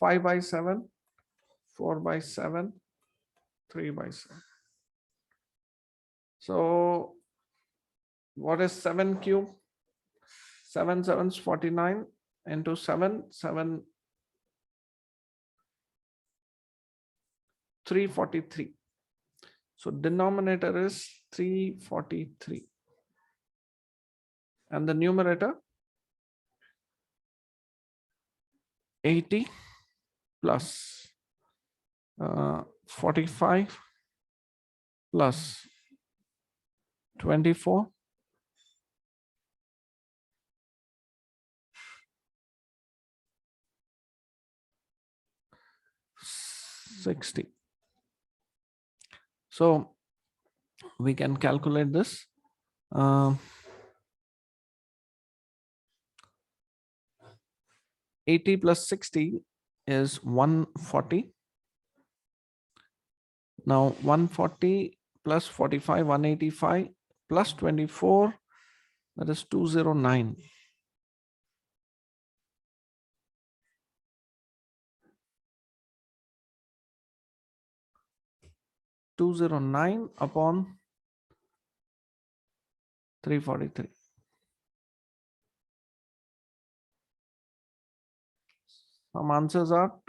[SPEAKER 1] 5 by 7, 4 by 7, 3 by 7. So what is 7 cube? 7 sevens 49 into 7, 7, 343. So denominator is 343. And the numerator 80 plus 45 plus 24 60. So we can calculate this. 80 plus 60 is 140. Now 140 plus 45, 185 plus 24, that is 209. 209 upon 343. Some answers are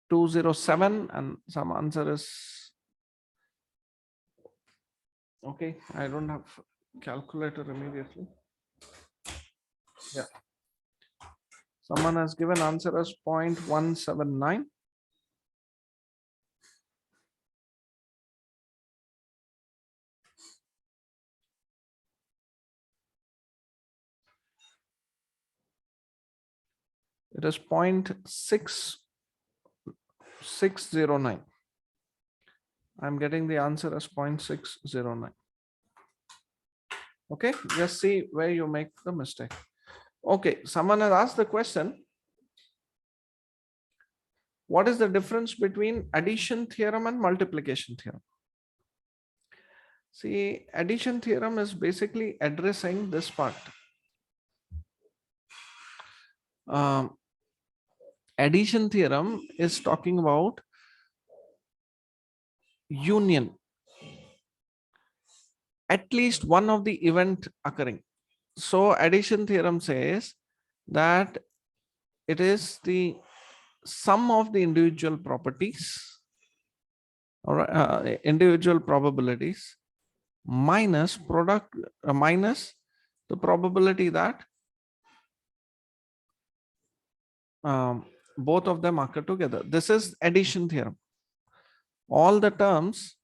[SPEAKER 1] 207 and some answer is, okay, I don't have calculator immediately. Yeah. Someone has given answer as 0.179. It is 0.6609. I'm getting the answer as 0.609. Okay, just see where you make the mistake. Okay, someone has asked the question, what is the difference between addition theorem and multiplication theorem? See, addition theorem is basically addressing this part. Addition theorem is talking about union, at least one of the event occurring. So addition theorem says that it is the sum of the individual properties, or individual probabilities minus product minus the probability that both of them occur together. This is addition theorem. All the terms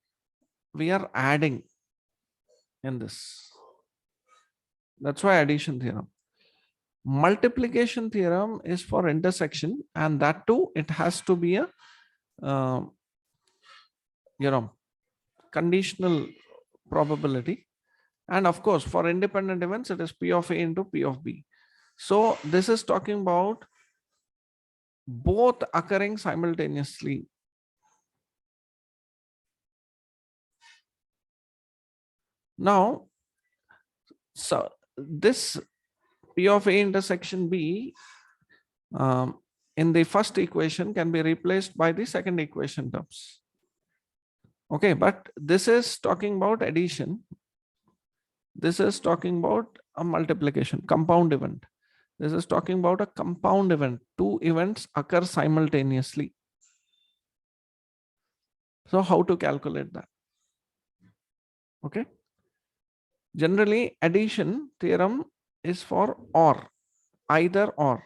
[SPEAKER 1] we are adding in this. That's why addition theorem. Multiplication theorem is for intersection, and that too, it has to be a uh, you know conditional probability. And of course, for independent events, it is P of A into P of B. So this is talking about both occurring simultaneously. Now, so this P of A intersection B in the first equation can be replaced by the second equation terms. Okay, but this is talking about addition. This is talking about a multiplication, compound event. This is talking about a compound event. Two events occur simultaneously. So how to calculate that? Okay. Generally, addition theorem is for or, either or.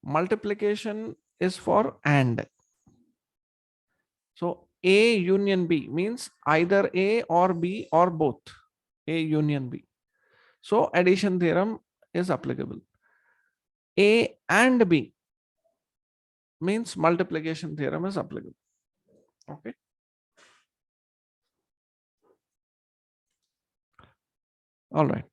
[SPEAKER 1] Multiplication is for and. So A union B means either A or B or both. A union B. So addition theorem is applicable. A and B means multiplication theorem is applicable. Okay. All right.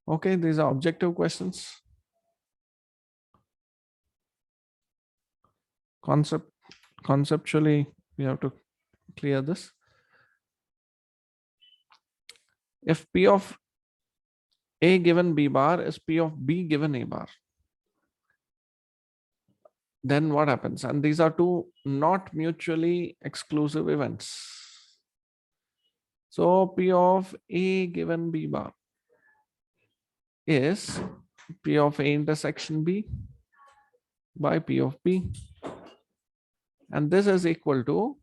[SPEAKER 1] Okay, these are objective questions. Conceptually, we have to clear this. If P of A given B bar is P of B given A bar, then what happens? And these are two not mutually exclusive events. So P of A given B bar is P of A intersection B by P of B. And this is equal to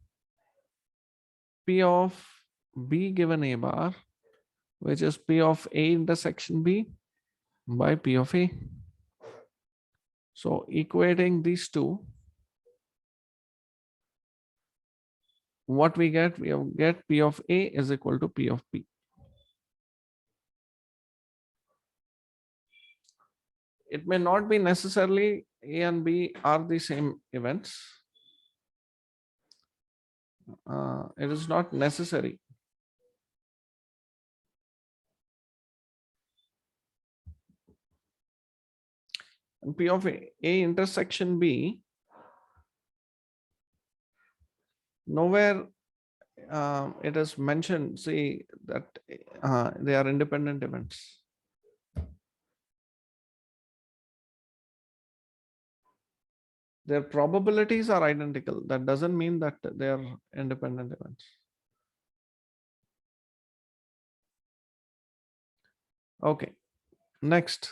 [SPEAKER 1] P of B given A bar, which is P of A intersection B by P of A. So equating these two, what we get P of A is equal to P of B. It may not be necessarily A and B are the same events. It is not necessary. And P of A intersection B, nowhere it is mentioned, see that they are independent events. Their probabilities are identical. That doesn't mean that they are independent events. Okay, next.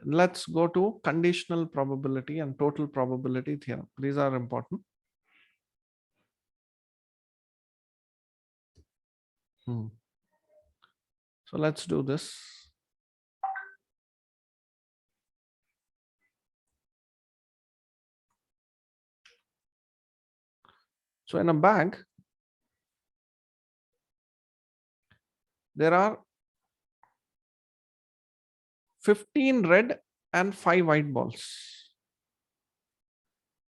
[SPEAKER 1] Let's go to conditional probability and total probability theorem. These are important. So let's do this. So in a bag, there are 15 red and 5 white balls.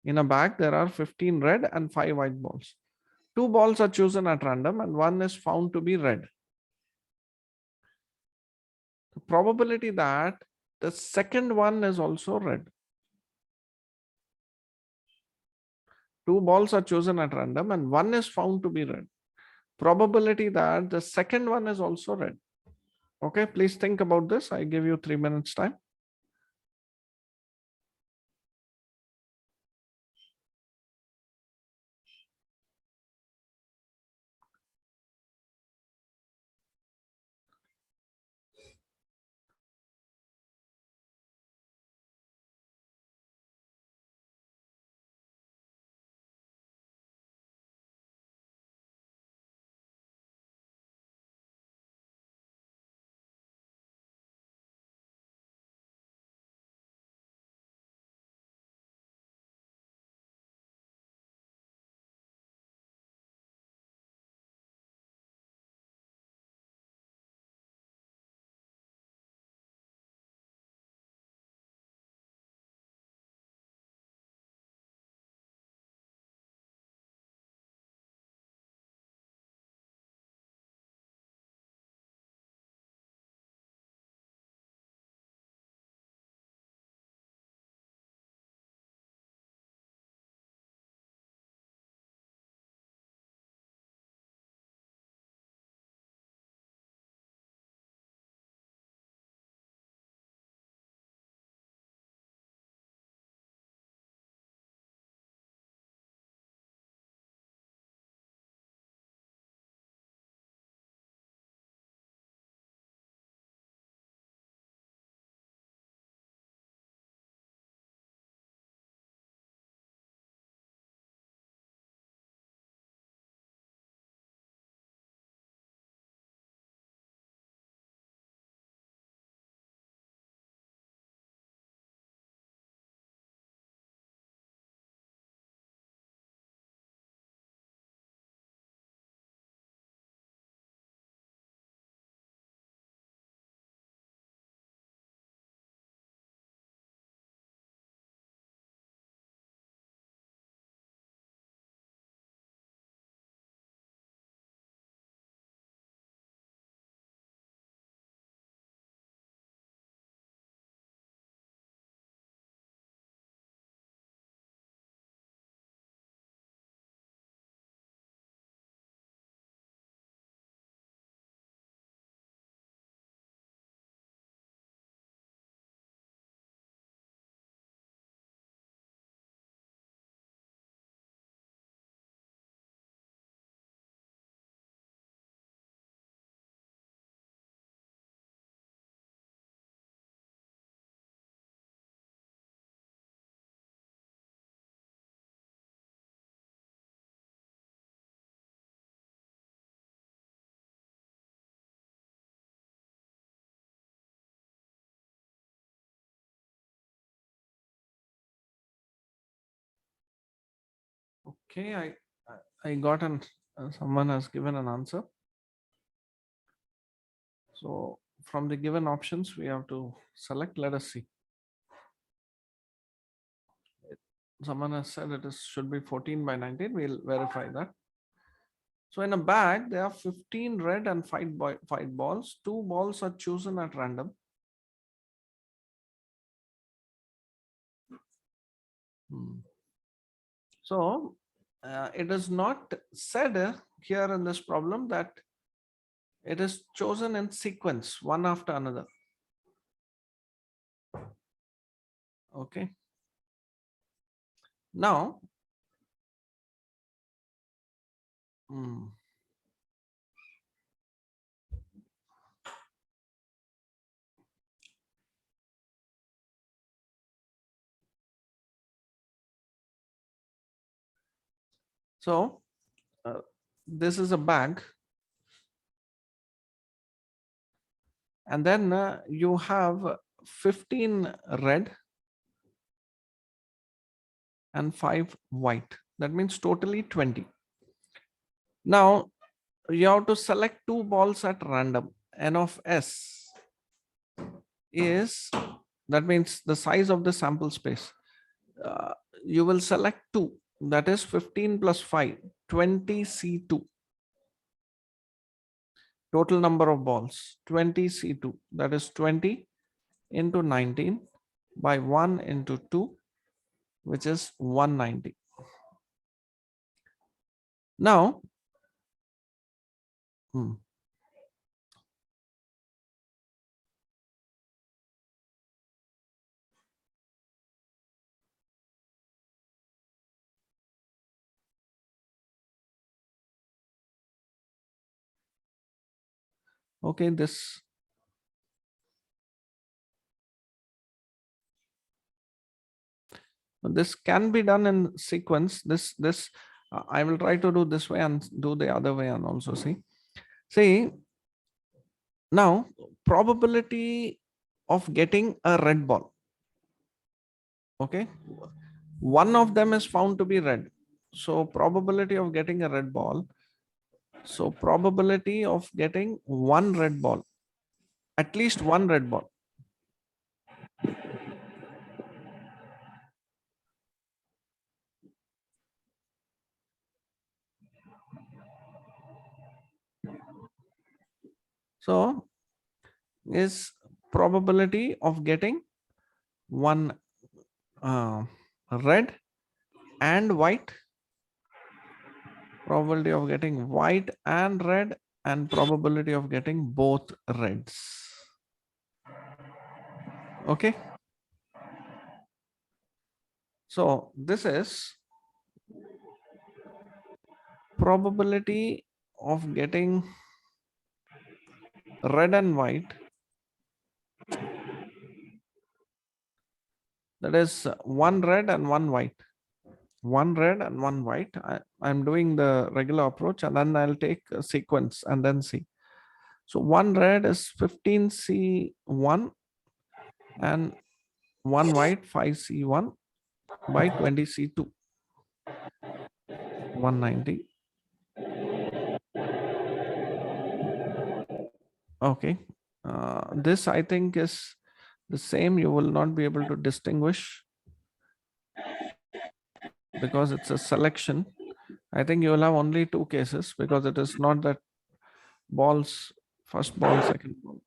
[SPEAKER 1] In a bag, there are 15 red and 5 white balls. 2 balls are chosen at random and one is found to be red. The probability that the second one is also red. 2 balls are chosen at random and one is found to be red. Probability that the second one is also red. Okay, please think about this. I give you 3 minutes time. Okay, I got an someone has given an answer. So from the given options, we have to select. Let us see. Someone has said it is should be 14 by 19. We'll verify that. So in a bag, there are 15 red and five balls. 2 balls are chosen at random. So it is not said here in this problem that it is chosen in sequence, one after another. Okay. Now, so this is a bag, and then you have 15 red and 5 white. That means totally 20. Now you have to select 2 balls at random. N of S is, that means the size of the sample space. Uh, you will select 2, that is 15 plus 5, 20 C2. Total number of balls, 20 C2, that is 20 into 19 by 1 into 2, which is 190. Now, okay, this can be done in sequence. This I will try to do this way and do the other way and also see. See, now probability of getting a red ball. Okay, one of them is found to be red. So probability of getting a red ball. So probability of getting one red ball, at least one red ball. So is probability of getting one red and white, probability of getting white and red, and probability of getting both reds. Okay. So this is probability of getting red and white. That is one red and one white. One red and one white. I'm doing the regular approach and then I'll take a sequence and then see. So one red is 15C1 and one white 5C1 by 20C2, 190. Okay. This I think is the same. You will not be able to distinguish because it's a selection. I think you will have only 2 cases because it is not that balls, first ball, second ball.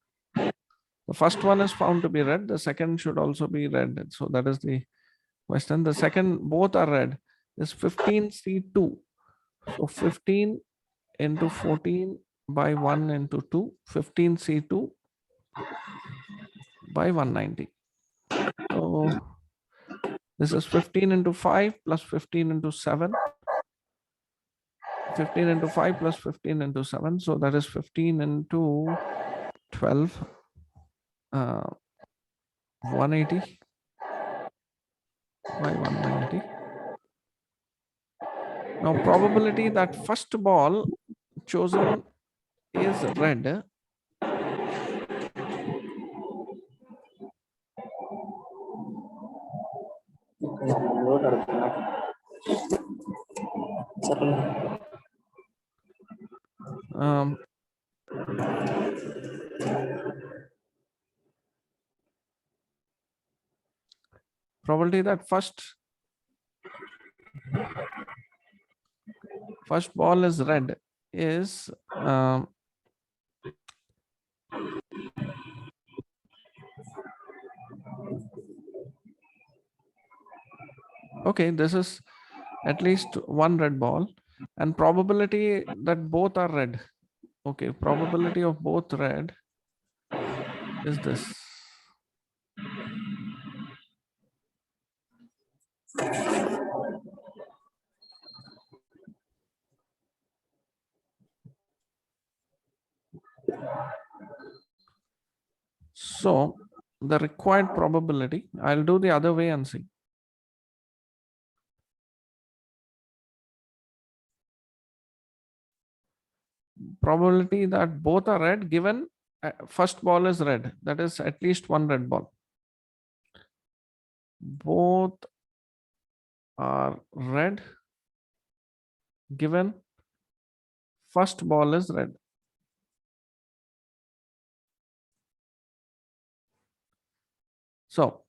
[SPEAKER 1] The first one is found to be red. The second should also be red. So that is the question. The second, both are red, is 15C2. So 15 into 14 by 1 into 2, 15C2 by 190. So this is 15 into 5 plus 15 into 7. 15 into 5 plus 15 into 7. So that is 15 into 12. 180 by 190. Now probability that first ball chosen is red. Um, probability that first ball is red is okay, this is at least one red ball, and probability that both are red. Okay, probability of both red is this. So the required probability, I'll do the other way and see. Probability that both are red given first ball is red, that is at least one red ball. Both are red given first ball is red. So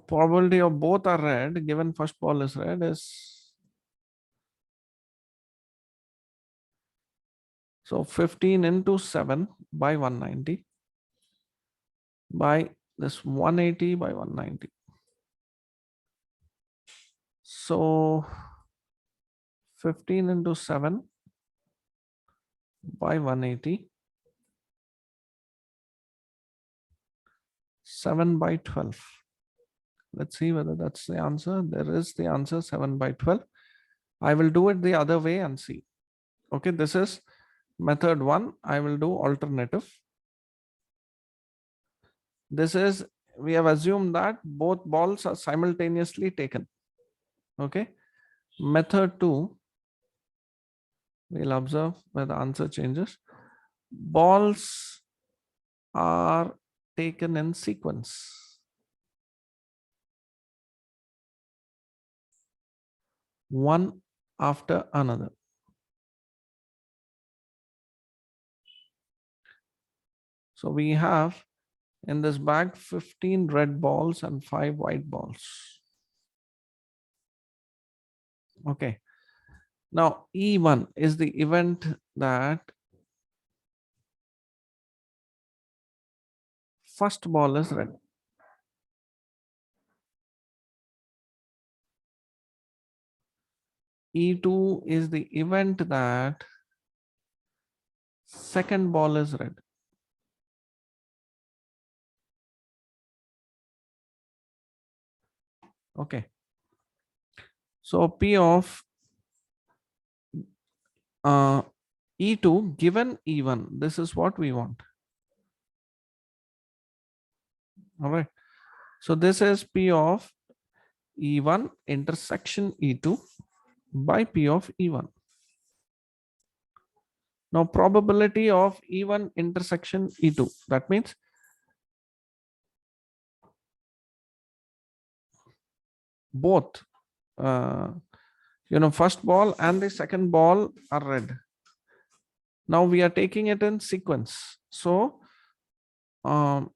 [SPEAKER 1] probability of both are red given first ball is red is, so 15 into 7 by 190 by this 180 by 190. So 15 into 7 by 180, 7 by 12. Let's see whether that's the answer. There is the answer, 7 by 12. I will do it the other way and see. Okay, this is method 1. I will do alternative. This is, we have assumed that both balls are simultaneously taken. Okay, method 2, we'll observe where the answer changes. Balls are taken in sequence, one after another. So we have in this bag 15 red balls and 5 white balls. Okay. Now E1 is the event that first ball is red. E2 is the event that second ball is red. Okay. So P of E2 given E1, this is what we want. All right. So this is P of E1 intersection E2 by P of E1. Now probability of E1 intersection E2, that means both first ball and the second ball are red. Now we are taking it in sequence. So and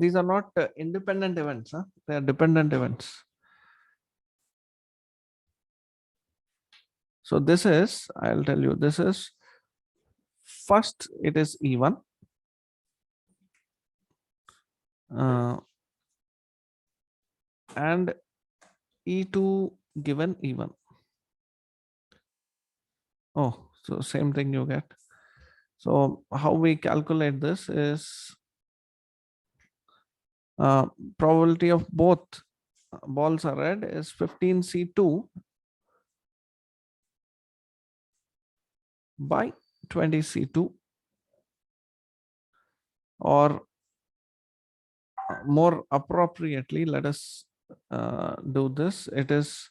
[SPEAKER 1] these are not independent events, huh? They are dependent events. So this is, I'll tell you, this is first, it is E1. And E2 given E1. Oh, so same thing you get. So how we calculate this is probability of both balls are red is 15C2 by 20C2, or more appropriately, let us do this. It is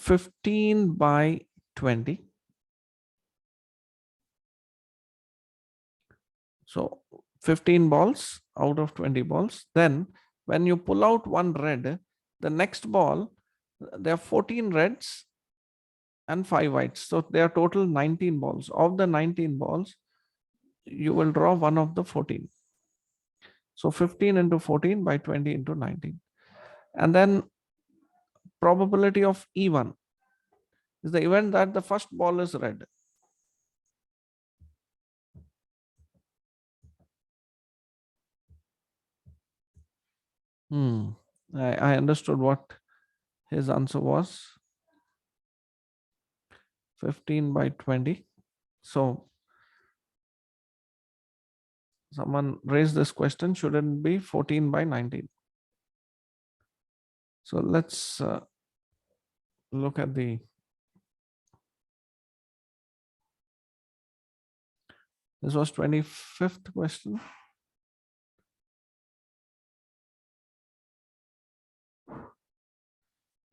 [SPEAKER 1] 15 by 20. So 15 balls out of 20 balls. Then when you pull out one red, the next ball, there are 14 reds and 5 whites. So there are total 19 balls. Of the 19 balls, you will draw one of the 14. So 15 into 14 by 20 into 19. And then probability of E1 is the event that the first ball is red. I understood what his answer was. 15 by 20. So someone raised this question, shouldn't it be 14 by 19? So let's look at this was 25th question.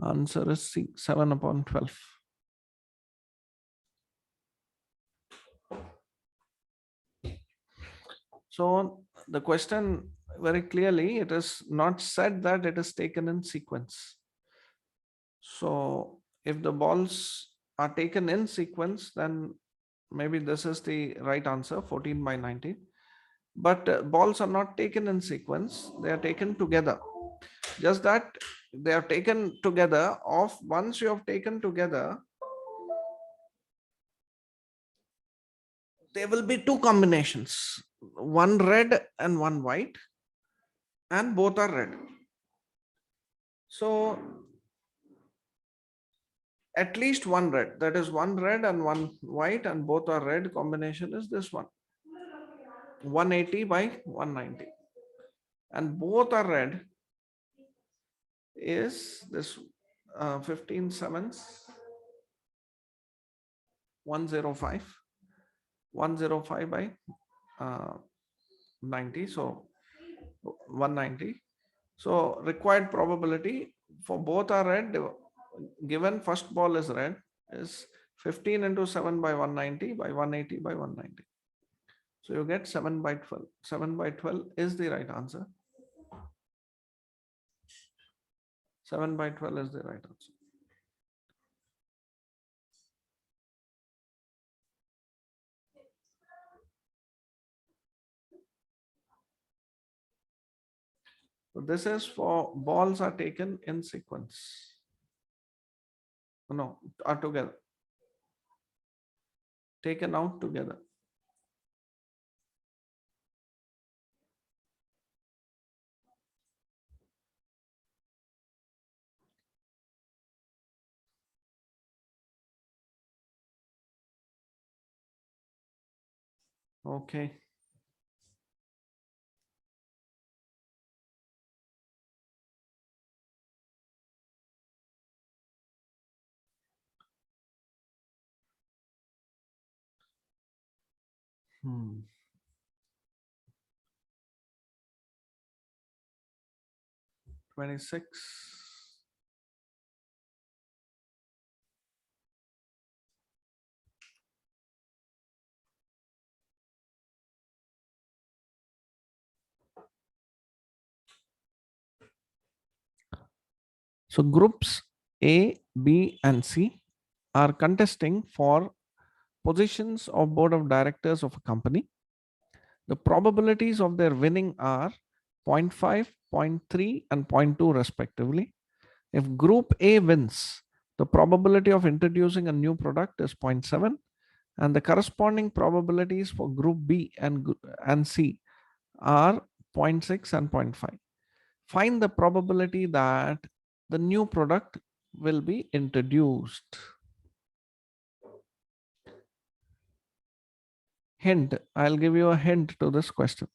[SPEAKER 1] Answer is C, 7 upon 12. So the question very clearly, it is not said that it is taken in sequence. So if the balls are taken in sequence, then maybe this is the right answer, 14 by 19. But balls are not taken in sequence, they are taken together. Just that they are taken together. Once you have taken together, there will be two combinations, one red and one white, and both are red. So at least one red, that is one red and one white, and both are red combination is this one, 180 by 190, and both are red is this 15 sevens, 105, 105 by 90, so 190. So required probability for both are red, given first ball is red, is 15 into 7 by 190 by 180 by 190. So you get 7 by 12. 7 by 12 is the right answer. 7 by 12 is the right answer. So this is for balls are taken in sequence. No, are together. Taken out together. Okay. Hmm. Twenty-six. So groups A, B, and C are contesting for positions of board of directors of a company. The probabilities of their winning are 0.5, 0.3, and zero point 0.2 respectively. If group A wins, the probability of introducing a new product is 0.7, and the corresponding probabilities for group B and C are 0.6 and 0.5. Find the probability that the new product will be introduced. Hint, I'll give you a hint to this question.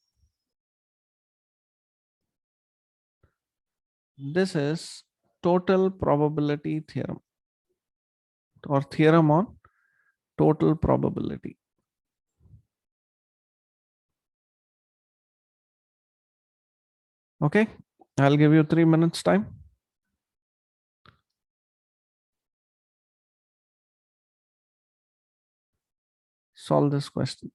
[SPEAKER 1] This is total probability theorem, or theorem on total probability. Okay, I'll give you 3 minutes time. Solve this question.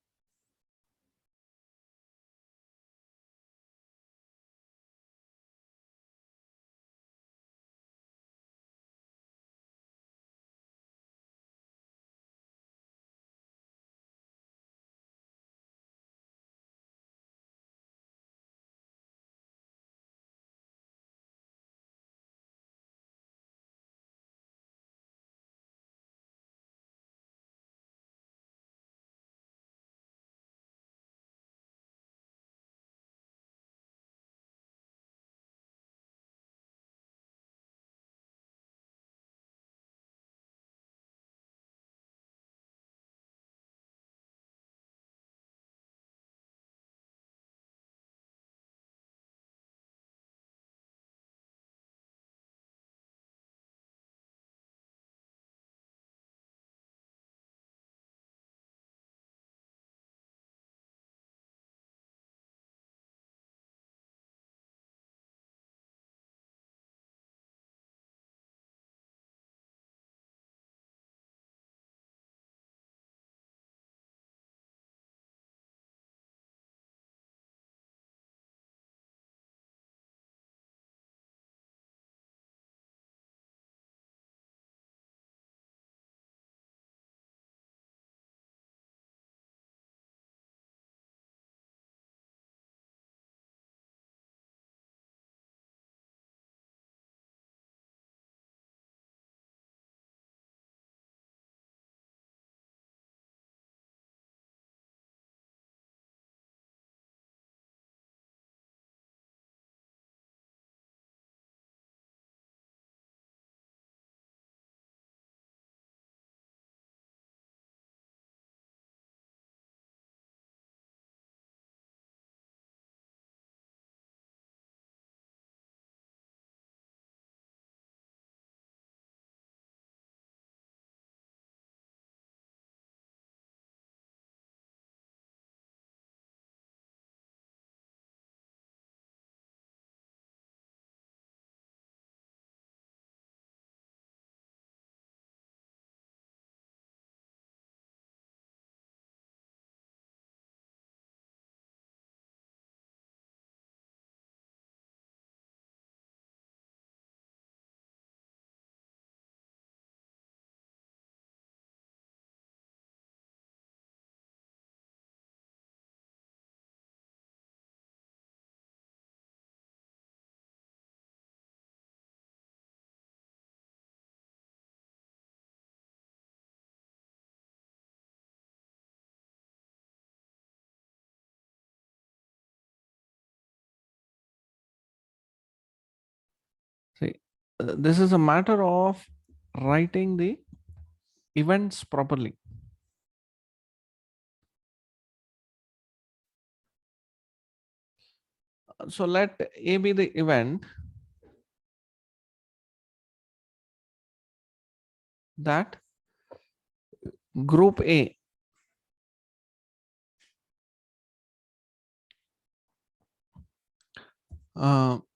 [SPEAKER 1] This is a matter of writing the events properly. So let A be the event that group A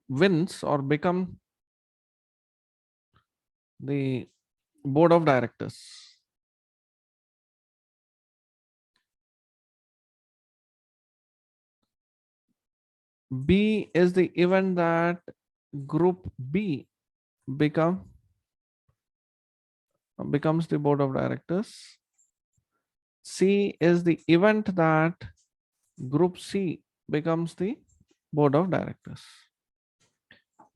[SPEAKER 1] wins or become the board of directors. B is the event that group B becomes the board of directors. C is the event that group C becomes the board of directors.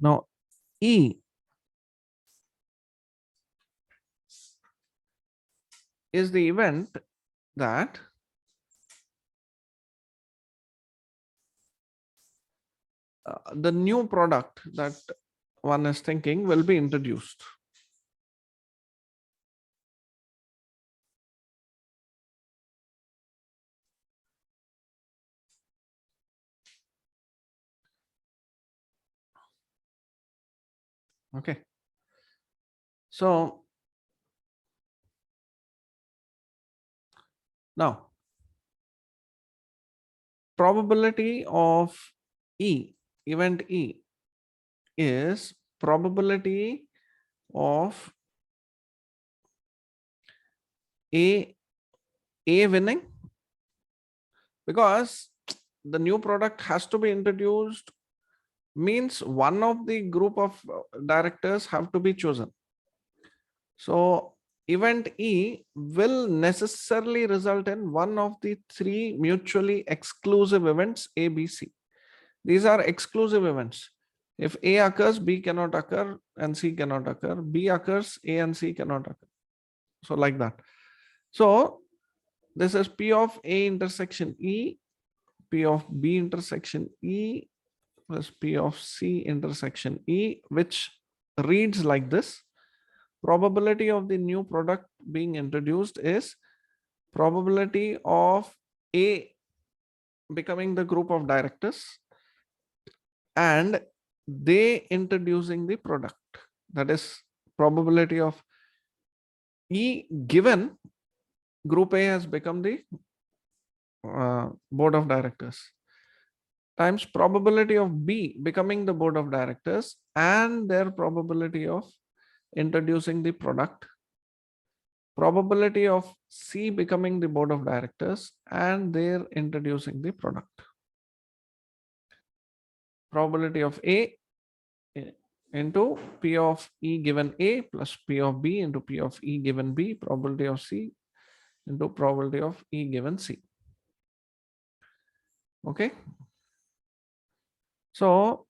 [SPEAKER 1] Now E is the event that the new product that one is thinking will be introduced. Okay. So now probability of event E is probability of A winning, because the new product has to be introduced, means one of the group of directors have to be chosen. So event E will necessarily result in one of the three mutually exclusive events A, B, C. These are exclusive events. If A occurs, B cannot occur and C cannot occur. B occurs, A and C cannot occur. So like that. So this is P of A intersection E, P of B intersection E plus P of C intersection E, which reads like this. Probability of the new product being introduced is probability of A becoming the group of directors and they introducing the product. That is probability of E given group A has become the board of directors times probability of B becoming the board of directors and their probability of introducing the product, probability of C becoming the board of directors and their introducing the product, probability of A into P of E given A plus P of B into P of E given B, probability of C into probability of E given C. Okay. So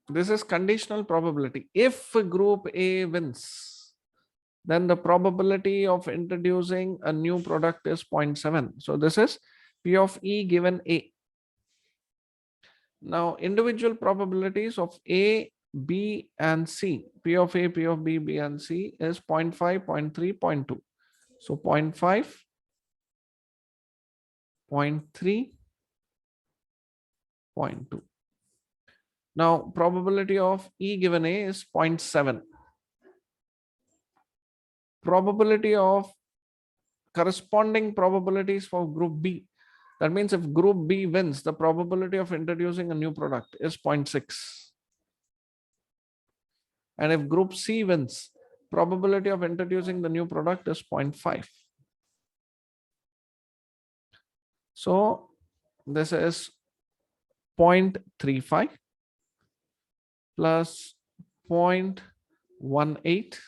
[SPEAKER 1] this is conditional probability. If group A wins, then the probability of introducing a new product is 0.7. So this is P of E given A. Now individual probabilities of A, B and C, P of A, P of B, B and C is 0.5, 0.3, 0.2. So 0.5, 0.3, 0.2. Now probability of E given A is 0.7. Probability of corresponding probabilities for group B. That means if group B wins, the probability of introducing a new product is 0.6. And if group C wins, probability of introducing the new product is 0.5. So this is 0.35 plus 0.18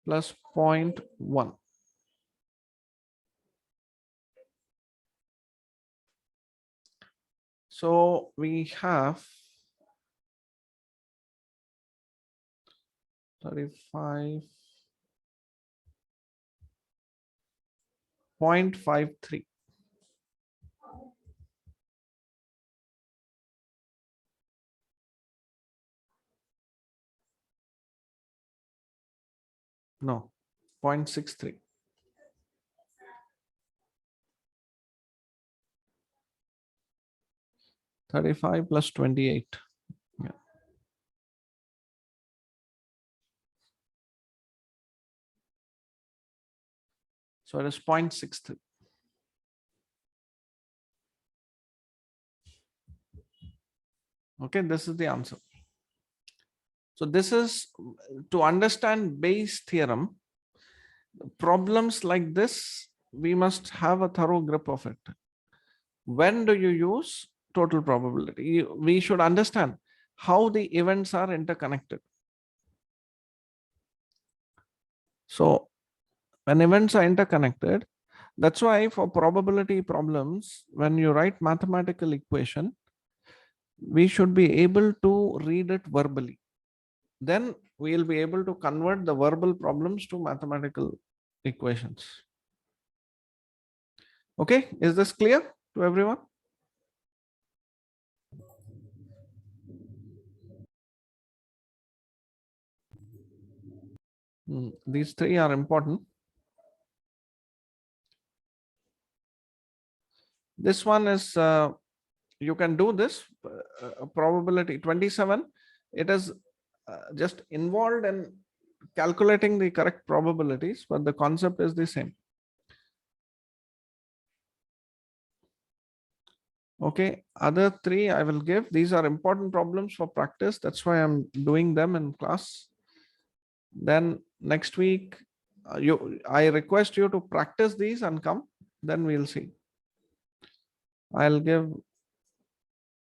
[SPEAKER 1] plus 0.1. So we have 35.53. No, 0.63. $35 plus 28. Yeah. So it is 0.63. Okay, this is the answer. So this is to understand Bayes' theorem. Problems like this, we must have a thorough grip of it. When do you use total probability? We should understand how the events are interconnected. So when events are interconnected, that's why for probability problems, when you write mathematical equation, we should be able to read it verbally. Then we'll be able to convert the verbal problems to mathematical equations. Okay, is this clear to everyone? These three are important. This one is, you can do this probability 27. It is just involved in calculating the correct probabilities, but the concept is the same. Okay, other three I will give. These are important problems for practice. That's why I'm doing them in class. Then next week, I request you to practice these and come. Then we'll see. I'll give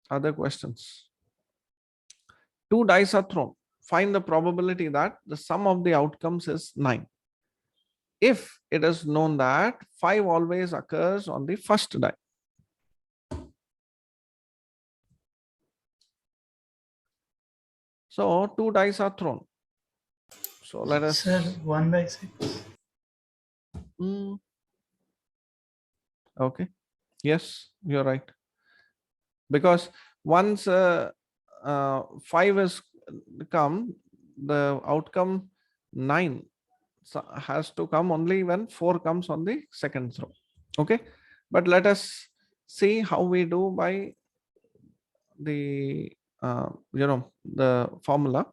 [SPEAKER 1] other questions. 2 dice are thrown. Find the probability that the sum of the outcomes is 9. If it is known that 5 always occurs on the first die. So 2 dice are thrown. So let us.
[SPEAKER 2] Sir, 1/6.
[SPEAKER 1] Okay. Yes, you're right. Because once 5 is come, the outcome 9 has to come only when 4 comes on the second throw. Okay. But let us see how we do by the the formula.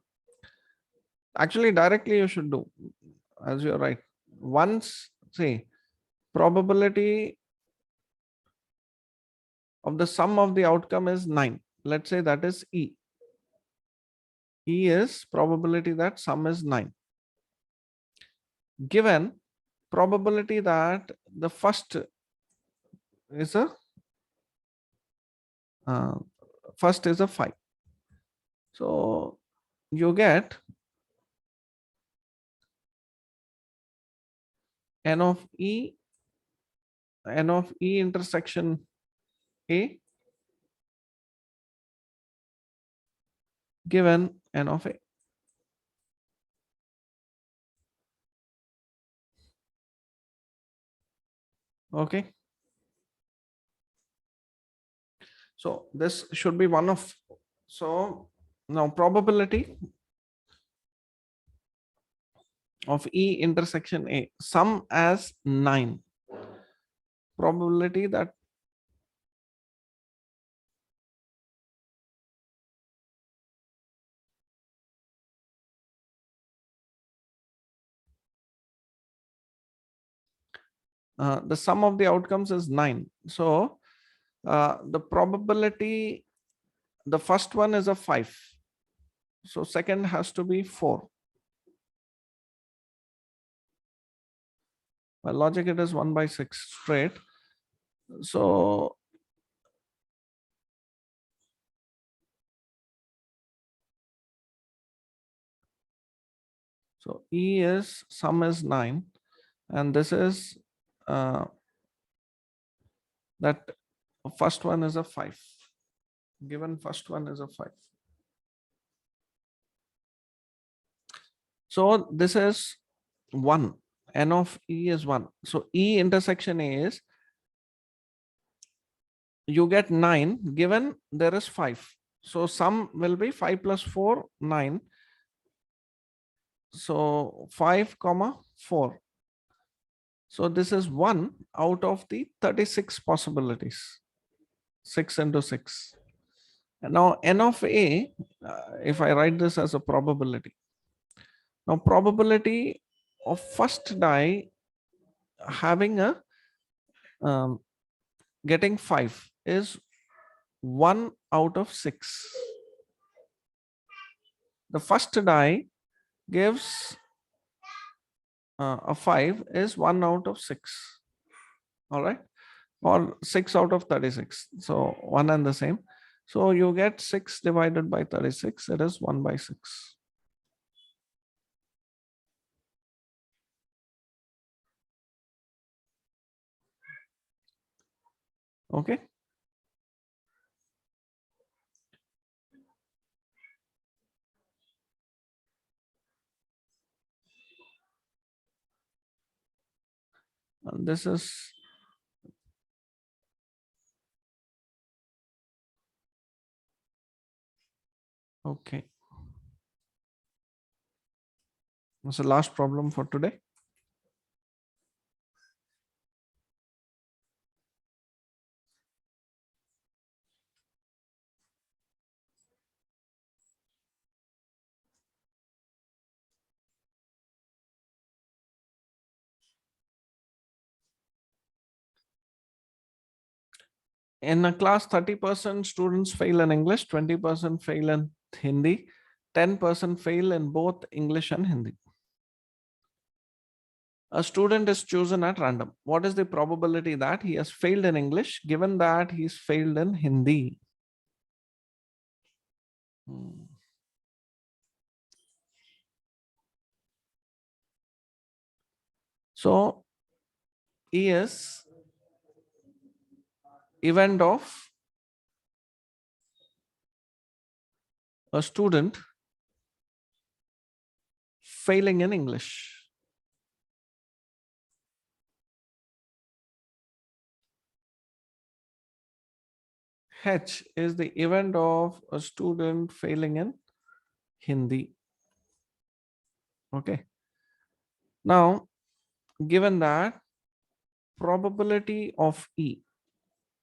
[SPEAKER 1] Actually, directly you should do, as you're right. Once, say, probability of the sum of the outcome is 9. Let's say that is E. E is probability that sum is 9. Given probability that the first is a uh, 5. So you get n of E intersection A given n of A. Okay. So this should be one of, so now probability of E intersection A, sum as 9. Probability that the sum of the outcomes is 9. So the probability, the first one is a 5. So second has to be 4. By logic, it is 1/6 straight. So E is sum is 9, and this is that first one is a 5. Given first one is a 5. So this is 1. N of E is 1. So E intersection A is, you get 9 given there is 5. So sum will be 5 plus 4, 9. So 5, 4. So this is 1 out of the 36 possibilities. 6 into 6. And now n of a, if I write this as a probability. Now probability of first die having a um, getting 5 is 1 out of 6. The first die gives a 5 is 1 out of 6. All right. Or 6 out of 36. So one and the same. So you get 6 divided by 36. It is 1 by 6. Okay. And this is okay. That's the last problem for today. In a class, 30% students fail in English, 20% fail in Hindi, 10% fail in both English and Hindi. A student is chosen at random. What is the probability that he has failed in English given that he's failed in Hindi? So, he is event of a student failing in English. H is the event of a student failing in Hindi. Okay. Now, given that probability of E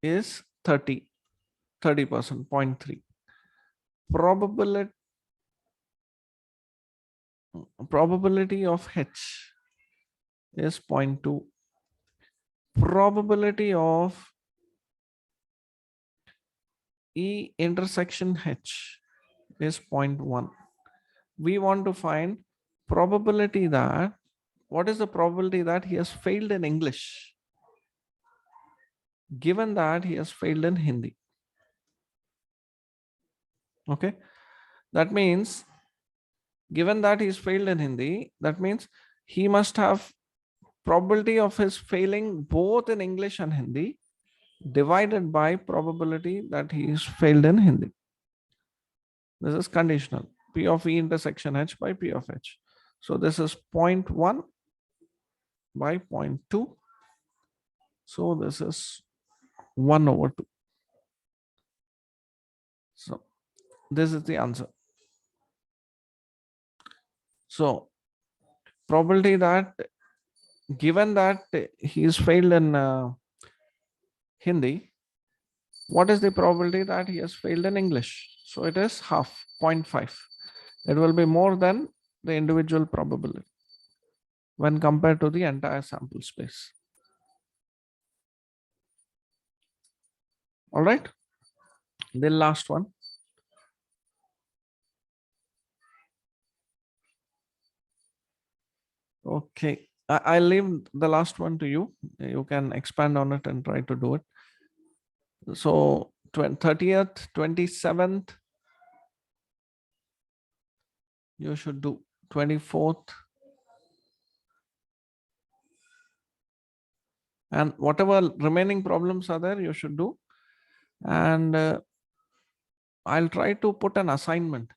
[SPEAKER 1] is 30%, 0.3. Probability of H is 0.2. Probability of E intersection H is 0.1. We want to find probability that, what is the probability that he has failed in English given that he has failed in Hindi? Okay. That means, given that he's failed in Hindi, that means he must have probability of his failing both in English and Hindi divided by probability that he is failed in Hindi. This is conditional. P of E intersection H by P of H. So this is 0.1 by 0.2. So this is 1 over 2. So this is the answer. So probability that, given that he is failed in Hindi, what is the probability that he has failed in English? So it is half, 0.5. It will be more than the individual probability when compared to the entire sample space. All right. The last one. Okay. I'll leave the last one to you. You can expand on it and try to do it. So 30th, 27th, you should do 24th. And whatever remaining problems are there, you should do. And I'll try to put an assignment.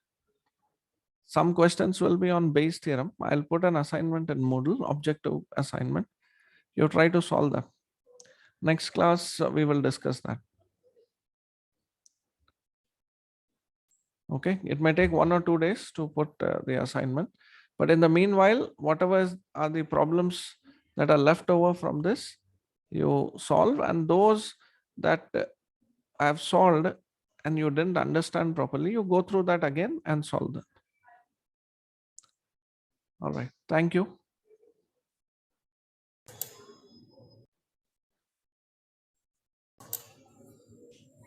[SPEAKER 1] Some questions will be on Bayes theorem. I'll put an assignment in Moodle, objective assignment. You try to solve that. Next class, we will discuss that. Okay, it may take 1 or 2 days to put the assignment. But in the meanwhile, whatever are the problems that are left over from this, you solve, and those that I have solved and you didn't understand properly, you go through that again and solve them. All right. Thank you.